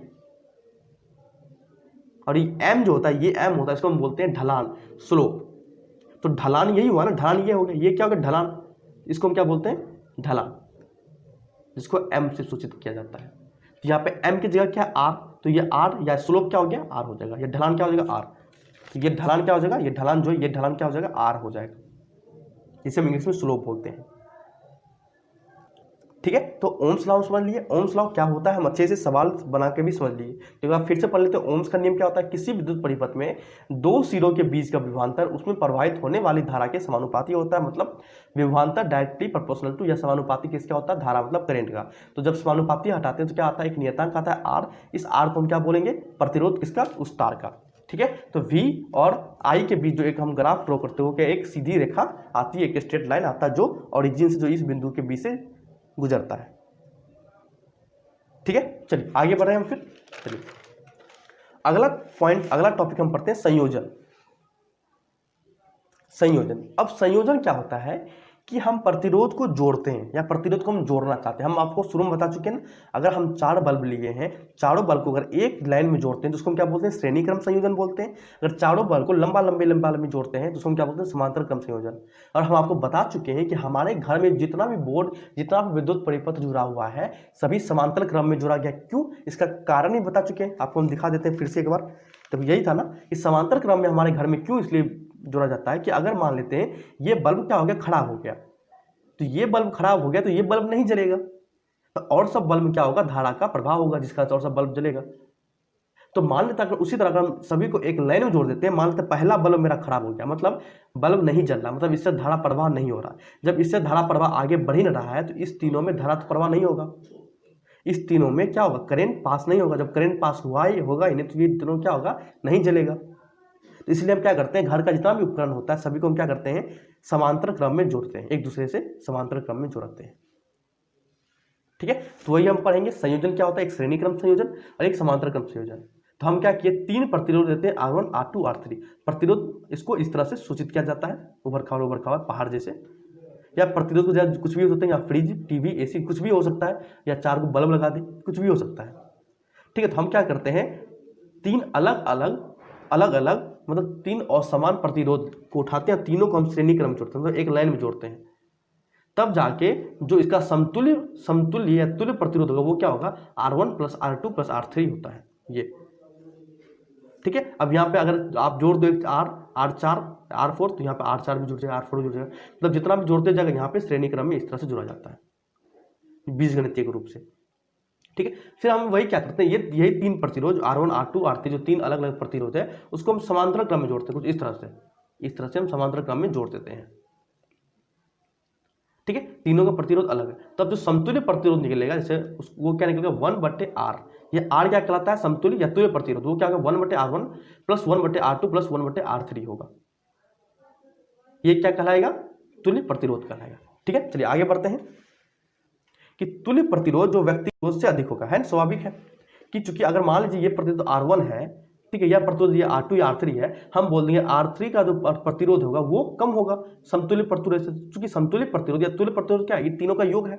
और ये m जो होता है, ये m होता है, इसको हम बोलते हैं ढलान, स्लोप। तो ढलान यही हुआ ना, ढलान ये हो गया। ये क्या हो गया? ढलान। इसको हम क्या बोलते हैं? ढलान, जिसको m से सूचित किया जाता है। तो यहाँ पे m की जगह क्या है? r। तो ये r या स्लोप क्या हो गया? r हो जाएगा। ये ढलान क्या हो जाएगा? r। तो ये ढलान क्या हो जाएगा? ये ढलान जो, ये ढलान क्या हो जाएगा? r हो जाएगा, जिसे हम इंग्लिश में स्लोप बोलते हैं। ठीक है, तो ओम्स लॉ समझ लिए। ओम्स लॉ क्या होता है हम अच्छे से सवाल बना के भी समझ लिए। तो एक बार फिर से पढ़ लेते हैं। ओम्स का नियम क्या होता है? किसी विद्युत परिपथ में दो सिरों के बीच का विभवांतर उसमें प्रवाहित होने वाली धारा के समानुपाती होता है। मतलब विभवांतर डायरेक्टली प्रोपोर्शनल टू, या समानुपाती किसका होता है? धारा मतलब करंट का। तो जब समानुपाती हटाते हैं तो क्या आता है? एक नियतांक आता है R। इस R को हम क्या बोलेंगे? प्रतिरोध किसका? उस तार का। ठीक है, तो V और I के बीच जो एक हम ग्राफ ड्रॉ करते हो, क्या एक सीधी रेखा आती है, एक स्ट्रेट लाइन आता है, जो ओरिजिन से, जो इस बिंदु के बीच से गुजरता है। ठीक है, चलिए आगे बढ़ रहे हैं हम फिर। चलिए अगला पॉइंट, अगला टॉपिक हम पढ़ते हैं संयोजन। संयोजन, अब संयोजन क्या होता है कि हम प्रतिरोध को जोड़ते हैं, या प्रतिरोध को हम जोड़ना चाहते हैं। हम आपको शुरू में बता चुके हैं ना, अगर हम 4 बल्ब लिए हैं, चारों बल्ब को अगर एक लाइन में जोड़ते हैं तो उसको हम क्या बोलते हैं? श्रेणी क्रम संयोजन बोलते हैं। अगर चारों बल्ब को लंबा लंबी जोड़ते हैं तो उसको हम क्या बोलते हैं? समांतर क्रम संयोजन। और हम आपको बता चुके हैं कि हमारे घर में जितना भी बोर्ड, जितना भी विद्युत परिपथ जुड़ा हुआ है, सभी समांतर क्रम में जुड़ा गया। क्यों? इसका कारण ही बता चुके हैं, आपको हम दिखा देते हैं फिर से एक बार। तो यही था ना कि समांतर क्रम में हमारे घर में क्यों इसलिए जोड़ा जाता है कि अगर मान लेते हैं ये बल्ब क्या हो गया? खराब हो गया, तो ये बल्ब खराब हो गया तो ये बल्ब नहीं जलेगा, तो और सब बल्ब में क्या होगा? धारा का प्रभाव होगा, जिसका और सब बल्ब जलेगा। तो मान लेते हैं उसी तरह अगर हम सभी को एक लाइन में जोड़ देते हैं, मान लेते हैं पहला बल्ब मेरा खराब हो गया, मतलब बल्ब नहीं जल रहा, मतलब इससे धारा प्रवाह नहीं हो रहा। जब इससे धारा प्रवाह आगे बढ़ ही नहीं रहा है तो इस तीनों में धारा प्रवाह नहीं होगा, इस तीनों में क्या होगा? करंट पास नहीं होगा। जब करंट पास हुआ ही होगा ही नहीं तो ये तीनों क्या होगा? नहीं जलेगा। तो इसलिए हम क्या करते हैं? घर का जितना भी उपकरण होता है सभी को हम क्या करते हैं? समांतर क्रम में जोड़ते हैं, एक दूसरे से समांतर क्रम में जोड़ते हैं। ठीक है, तो वही हम पढ़ेंगे। संयोजन क्या होता है? एक श्रेणी क्रम संयोजन और एक समांतर क्रम संयोजन। तो हम क्या किए? 3 प्रतिरोध देते हैं, R1, R2, R3। प्रतिरोध इसको इस तरह से सूचित किया जाता है, उभर खावर पहाड़ जैसे, या प्रतिरोध को कुछ भी हो सकता है, या फ्रिज, टीवी, एसी, कुछ भी हो सकता है, या 4 को बल्ब लगा दे, कुछ भी हो सकता है। ठीक है, तो हम क्या करते हैं? 3 अलग अलग मतलब 3 असमान प्रतिरोध को उठाते हैं, तीनों को हम श्रेणी क्रम जोड़ते हैं, तो एक लाइन में जोड़ते हैं। तब जाके जो इसका समतुल्य या तुल्य प्रतिरोध होगा वो क्या होगा? R1 + R2 + R3 होता है ये। ठीक है, अब यहाँ पे अगर आप जोड़ दो R4, R4, तो यहाँ पे R4 भी जुड़ जाएगा, R4 भी जुड़ जाएगा, मतलब जितना भी जोड़ते जाएगा यहाँ पे श्रेणी क्रम में इस तरह से जुड़ा जाता है, बीजगणितीय रूप से। ठीक है। फिर हम वही क्या करते हैं, यही तीन प्रतिरोध R1 R2 R3 जो तीन अलग अलग प्रतिरोध है उसको हम समांतर क्रम में जोड़ते हैं कुछ इस तरह से हम समांतर क्रम में जोड़ देते हैं। ठीक है, तीनों का प्रतिरोध अलग है, तब जो समतुल्य प्रतिरोध निकलेगा जैसे वो क्या निकलेगा 1/R। ये R क्या कहलाता है, समतुल्य या तुल्य प्रतिरोध, वो क्या होगा 1/R1 plus 1/R2 plus 1/R3 होगा। ये क्या कहलाएगा, तुल्य प्रतिरोध कहलाएगा। ठीक है, चलिए आगे बढ़ते हैं कि तुल्य प्रतिरोध जो व्यक्तिरोध से अधिक होगा, है स्वाभाविक है कि चूंकि अगर मान लीजिए ये प्रतिरोध R1 है, ठीक है, यह प्रतिरोध ये R2 या R3 है, हम बोल देंगे R3 का जो प्रतिरोध होगा वो कम होगा समतुल्य प्रतिरोध से, चूंकि समतुल्य प्रतिरोध या तुल्य प्रतिरोध क्या है, ये तीनों का योग है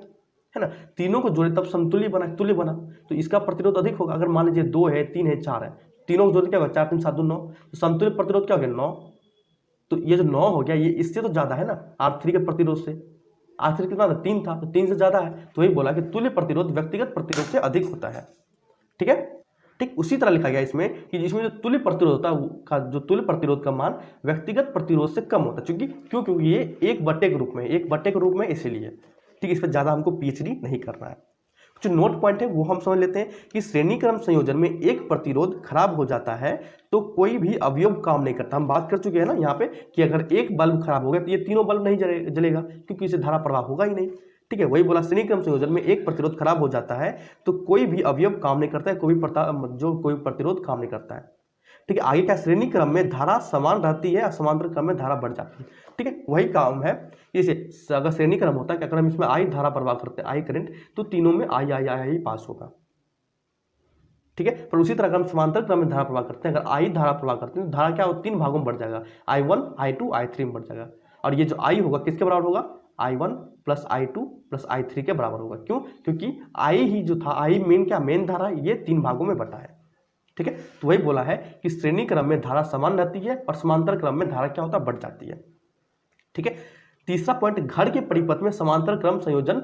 ना, तीनों को जोड़े तब समतुल्य बना, तुल्य बना, तो इसका प्रतिरोध अधिक होगा। अगर मान लीजिए 2 है 3 है 4 है, तीनों को जोड़े क्या होगा 4 3 7 2 9, तो समतुल्य प्रतिरोध क्या हो गया 9, तो ये जो 9 हो गया ये इससे तो ज्यादा है ना R3 के प्रतिरोध से, R3 कितना था 3 था, तो 3 से ज्यादा है, तो वही बोला कि तुल्य प्रतिरोध व्यक्तिगत प्रतिरोध से अधिक होता है। ठीक है, ठीक उसी तरह लिखा गया इसमें कि जिसमें जो तुल्य प्रतिरोध होता है जो तुल्य प्रतिरोध का मान व्यक्तिगत प्रतिरोध से कम होता है, क्योंकि ये एक बट्टे के रूप में इसीलिए। ठीक, इस पर ज्यादा हमको पीएचडी नहीं करना है। जो नोट पॉइंट है वो हम समझ लेते हैं कि श्रेणी क्रम संयोजन में एक प्रतिरोध खराब हो जाता है तो कोई भी अवयव काम नहीं करता। हम बात कर चुके हैं ना यहाँ पे कि अगर एक बल्ब खराब हो गया तो ये तीनों बल्ब नहीं जलेगा क्योंकि इसे धारा प्रवाह होगा ही नहीं। ठीक है, वही बोला श्रेणी क्रम संयोजन में एक प्रतिरोध खराब हो जाता है तो कोई भी अवयव काम नहीं करता है, कोई प्रतिरोध काम नहीं करता है। ठीक है, आगे क्या, श्रेणी क्रम में धारा समान रहती है और समांतर क्रम में धारा बढ़ जाती है। ठीक है, वही काम है। जैसे अगर श्रेणी क्रम होता है कि अगर हम इसमें आई धारा प्रवाह करते हैं, आई करंट, तो तीनों में आई पास होगा। ठीक है, पर उसी तरह अगर हम समांतर क्रम में धारा प्रवाह करते हैं, अगर आई धारा प्रवाह करते हैं तो धारा क्या हो 3 भागों में बढ़ जाएगा, I1 I2 I3 में बढ़ जाएगा। और ये जो आई होगा किसके बराबर होगा, I1 plus I2 plus I3 के बराबर होगा। क्यों, क्योंकि आई ही जो था, आई मेन धारा, ये 3 भागों में बटा है। ठीक है, तो वही बोला है कि श्रेणी क्रम में धारा समान रहती है और समांतर क्रम में धारा क्या होता है, बढ़ जाती है। ठीक है, तीसरा पॉइंट, घर के परिपथ में समांतर क्रम संयोजन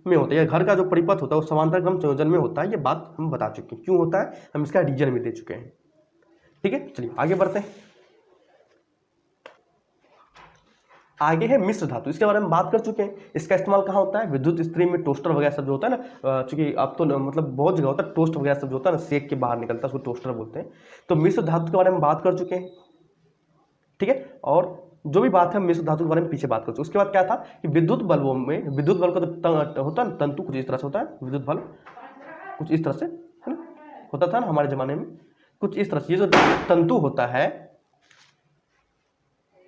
में होता है, घर का जो परिपथ होता है वो समांतर क्रम संयोजन में होता है। ये बात हम बता चुके हैं क्यों होता है, हम इसका रीजन भी दे चुके हैं। ठीक है, चलिए आगे बढ़ते हैं। आगे है मिश्र धातु, इसके बारे में बात कर चुके हैं। इसका इस्तेमाल कहाँ होता है, विद्युत इस्त्री में टोस्टर वगैरह सब जो होता है ना, चूंकि अब तो मतलब बहुत जगह होता है टोस्ट वगैरह सब जो होता है ना, सेक के बाहर निकलता है, उसको टोस्टर बोलते हैं। तो मिश्र धातु के बारे में बात कर चुके हैं। ठीक है, और जो भी बात है मिश्र धातु के बारे में पीछे बात कर चुके। उसके बाद क्या था कि विद्युत बल्बों में, विद्युत बल्ब का जो होता है ना तंतु कुछ इस तरह से होता है, विद्युत बल्ब कुछ इस तरह से है ना, होता था ना हमारे जमाने में कुछ इस तरह से। ये जो तंतु होता है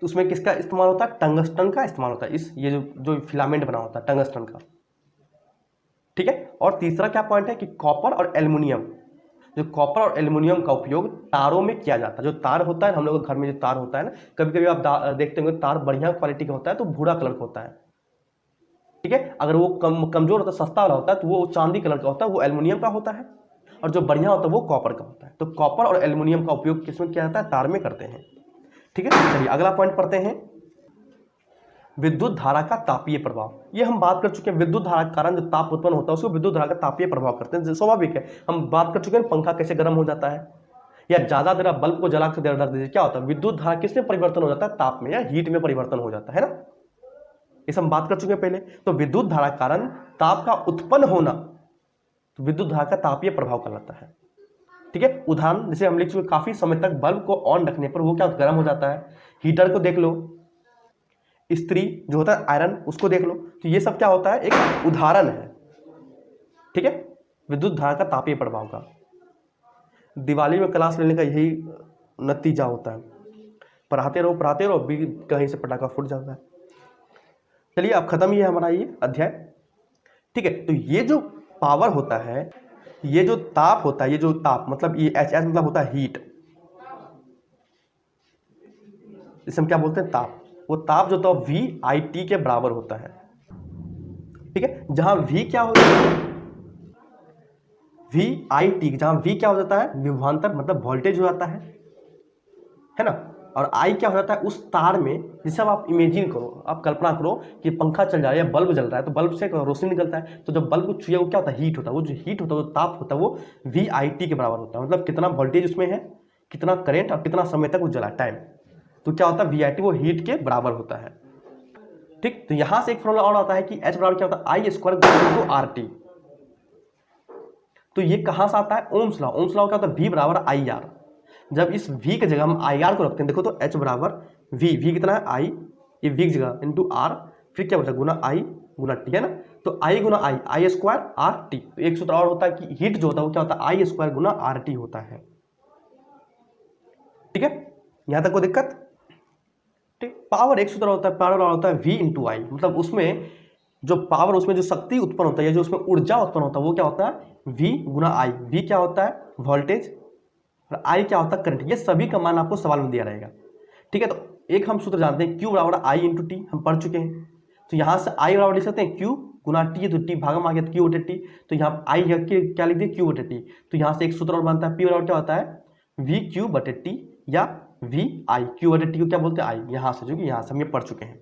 तो उसमें किसका इस्तेमाल होता है, टंगस्टन का इस्तेमाल होता है, ये जो फिलामेंट बना होता है टंगस्टन का। ठीक है, और तीसरा क्या पॉइंट है कि कॉपर और एल्युमिनियम, जो कॉपर और एल्युमिनियम का उपयोग तारों में किया जाता है। जो तार होता है हम लोग घर में जो तार होता है ना, कभी कभी आप देखते होंगे तार बढ़िया क्वालिटी का होता है तो भूरा कलर का होता है। ठीक है, अगर वो कमजोर होता है, सस्ता वाला होता है तो वो चांदी कलर का होता है, वो एल्युमिनियम का होता है। और जो बढ़िया होता है वो कॉपर का होता है। तो कॉपर और एल्युमिनियम का उपयोग किसमें किया जाता है, तार में करते हैं। ठीक है, चलिए अगला पॉइंट पढ़ते हैं, विद्युत धारा का तापीय प्रभाव। ये हम बात कर चुके हैं, विद्युत धारा के कारण जो ताप उत्पन्न होता है उसको विद्युत धारा का तापीय प्रभाव करते हैं। स्वाभाविक है, हम बात कर चुके हैं पंखा कैसे गर्म हो जाता है, या ज्यादा देर बल्ब को जला के रख दीजिए क्या होता है, विद्युत धारा किसमें परिवर्तन हो जाता है, ताप में या हीट में परिवर्तन हो जाता है ना, इसे हम बात कर चुके हैं पहले। तो विद्युत धारा के कारण ताप का उत्पन्न होना तो विद्युत धारा का तापीय प्रभाव कहलाता है। ठीक है, उदाहरण जैसे हम लिख चुके, काफी समय तक बल्ब को ऑन रखने पर वो क्या गर्म हो जाता है, हीटर को देख लो, इस्त्री जो होता है आयरन उसको देख लो, तो ये सब क्या होता है, एक उदाहरण है। ठीक है, विद्युत धारा का तापीय प्रभाव का। दिवाली में क्लास लेने का यही नतीजा होता है, पढ़ाते रहो भी कहीं से पटाखा फूट जाता है। चलिए अब खत्म ही है हमारा ये अध्याय। ठीक है, तो ये जो पावर होता है, ये जो ताप होता है, ये जो ताप मतलब ये एच मतलब होता है हीट, इसे हम क्या बोलते हैं, ताप। वो ताप जो तो VIT के बराबर होता है। ठीक है, जहां V क्या होता है, VIT, जहां V क्या हो जाता है, विभवांतर मतलब वोल्टेज हो जाता है ना, और I क्या हो जाता है उस तार में। जैसे अब आप इमेजिन करो, आप कल्पना करो कि पंखा चल जा रहा है या बल्ब जल रहा है, तो बल्ब से रोशनी निकलता है, तो जब बल्ब को छुए वो क्या होता है, हीट होता है। वो जो हीट होता है, वो ताप होता है, वो VIT के बराबर होता है। मतलब कितना वोल्टेज उसमें है, कितना करंट और कितना समय तक वो जला, टाइम। तो क्या होता है, VIT वो हीट के बराबर होता है। ठीक, तो यहां से एक फॉर्मूला और आता है कि H बराबर क्या होता है, I² × RT। तो ये कहाँ से आता है? Ohm's law. ओम्स लॉ क्या होता है? V बराबर आई आर। जब इस V की जगह हम आई आर को रखते हैं, देखो तो H बराबर V कितना है? I, ये V की जगह इंटू R, फिर क्या बचा? गुना I गुना T, है ना। तो I Guna I square R T. तो एक सूत्र और होता है कि हीट जो होता है वो क्या होता है? आई स्क्वायर गुना आर टी होता है। ठीक है, यहां तक कोई दिक्कत? ठीक। पावर एक सूत्र होता है, पावर होता है V इंटू आई, मतलब उसमें जो पावर, उसमें जो शक्ति उत्पन्न होता है या जो उसमें ऊर्जा उत्पन्न होता है वो क्या होता है? V गुना आई। V क्या होता है? वोल्टेज, और I क्या होता है? करंट। ये सभी का मान आपको सवाल में दिया रहेगा। ठीक है, तो एक हम सूत्र जानते हैं, Q बराबर आई इंटू टी, हम पढ़ चुके हैं। तो यहां से I बराबर लिख सकते हैं Q गुना टी, तो टी भागम आ गया Q बटे टी, तो यहाँ आई क्या लिख दिया? Q बटे टी। तो यहाँ से एक सूत्र और बनता है, P बराबर क्या होता है? V Q बटे टी या V I। Q बटे टी को क्या बोलते हैं? I। यहाँ से, जो कि यहाँ से हम ये पढ़ चुके हैं।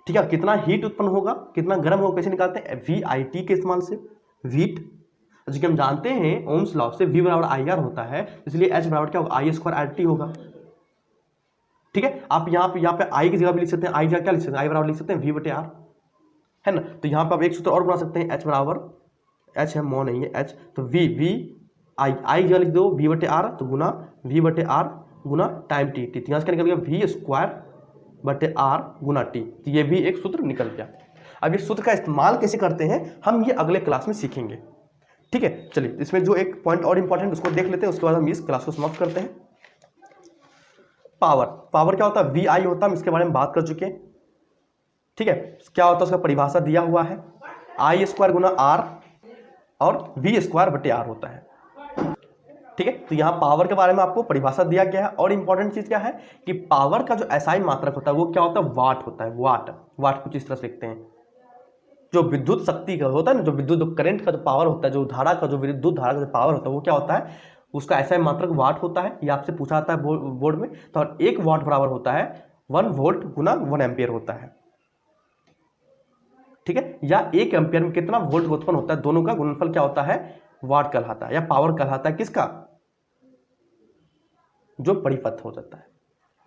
ठीक है, कितना हीट उत्पन्न होगा, कितना गर्म होगा, कैसे निकालते हैं? VIT के इस्तेमाल से। हीट, जो कि हम जानते हैं ओम्स लॉ से V बराबर आई आर होता है, इसलिए H बराबर क्या होगा? आई स्क्वायर आर टी होगा। ठीक है, आप यहाँ पे I की जगह भी लिख सकते हैं, I जगह क्या लिख सकते हैं? I बराबर लिख सकते हैं V बटे आर, है ना। तो यहाँ पे आप एक सूत्र और बना सकते हैं, H बराबर, H है मो नहीं है H, तो V I जगह लिख दो V बटे आर, तो गुना V बटे आर गुना टाइम टी। तो यहाँ से क्या निकल गया? V स्क्वायर बटे आर गुना टी। तो ये भी एक सूत्र निकल गया। अब ये सूत्र का इस्तेमाल कैसे करते हैं हम ये अगले क्लास में सीखेंगे। ठीक है, चलिए इसमें जो एक पॉइंट और इंपॉर्टेंट उसको देख लेते हैं, उसके बाद हम इस क्लास को समाप्त करते हैं। पावर क्या होता है? VI होता है, हम इसके बारे में बात कर चुके हैं। ठीक है, क्या होता है? उसका परिभाषा दिया हुआ है, आई स्क्वायर गुना आर और V स्क्वायर बटे आर होता है। ठीक है, तो यहाँ पावर के बारे में आपको परिभाषा दिया गया है। और इंपॉर्टेंट चीज क्या है कि पावर का जो एसआई मात्रक होता है वो क्या होता है? वाट होता है। वाट कुछ इस तरह से लिखते हैं। जो विद्युत शक्ति का होता है ना, जो विद्युत करंट का जो पावर होता है, जो धारा का, जो विद्युत धारा का जो पावर होता है वो क्या होता है? उसका एसआई मात्रक वाट होता है। ये आपसे पूछा जाता है बोर्ड में। तो 1 वाट बराबर होता है 1 वोल्ट गुना 1 एम्पियर होता है। ठीक है, या 1 एम्पियर में कितना वोल्ट उत्पन्न होता है, दोनों का गुणनफल क्या होता है? वाट कहलाता है, या पावर कहलाता है। किसका? जो परिपथ हो जाता है।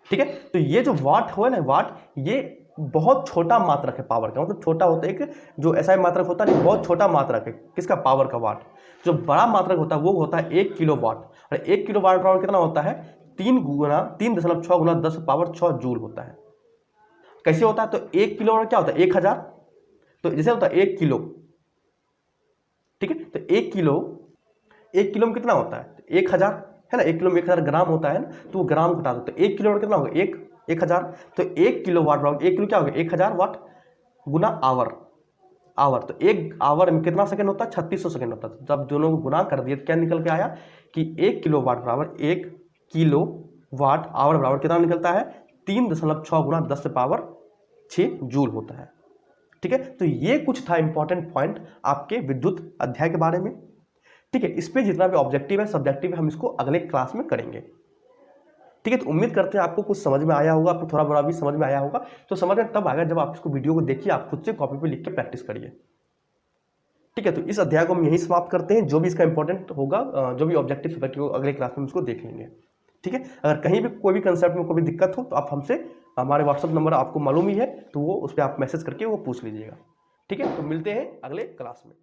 ठीक है, तो ये जो वाट हो ना, वाट ये बहुत छोटा मात्रक है पावर का, मतलब छोटा होता है। एक जो ऐसा मात्रक होता है बहुत छोटा मात्रक है किसका? पावर का, वाट। जो बड़ा मात्रक होता है वो होता है 1 किलो वाट, और 1 किलो वाट बराबर कितना होता है? 3.6 गुना 10 पावर 6 जूल होता है। कैसे होता है? तो 1 किलो क्या होता है? 1000। तो जैसे होता है 1 किलो, ठीक है, तो 1 किलो में कितना होता है? 1000, है ना। 1 किलो में 1000 ग्राम होता है ना, तो वो ग्राम घटा दो, तो 1 किलो में कितना होगा? 1000। तो 1 किलो वाट बराबर 1 किलो क्या होगा? 1000 वाट गुना आवर। तो 1 आवर में कितना सेकंड होता है? 3600 सेकंड होता है। जब दोनों को गुना कर दिए तो क्या निकल के आया कि 1 किलो वाट बराबर 1 किलो वाट आवर बराबर कितना निकलता है? 3.6 गुना 10 से पावर 6 जूल होता है। ठीक है, तो ये कुछ था इंपॉर्टेंट पॉइंट आपके विद्युत अध्याय के बारे में। ठीक है, इस पे जितना भी ऑब्जेक्टिव है, सब्जेक्टिव है, हम इसको अगले क्लास में करेंगे। ठीक है, तो उम्मीद करते हैं आपको कुछ समझ में आया होगा, आपको थोड़ा बड़ा भी समझ में आया होगा। तो समझ में तब आएगा जब आप इसको वीडियो को देखिए, आप खुद से कॉपी पे लिख के प्रैक्टिस करिए। ठीक है, तो इस अध्याय को हम यहीं समाप्त करते हैं। जो भी इसका इंपॉर्टेंट होगा, जो भी ऑब्जेक्टिव सब्जेक्टिव अगले क्लास में उसको देख लेंगे। ठीक है, अगर कहीं भी कोई भी कंसेप्ट में कोई भी दिक्कत हो तो आप हमसे, हमारे व्हाट्सअप नंबर आपको मालूम ही है, तो वो उस पर आप मैसेज करके वो पूछ लीजिएगा। ठीक है, तो मिलते हैं अगले क्लास में।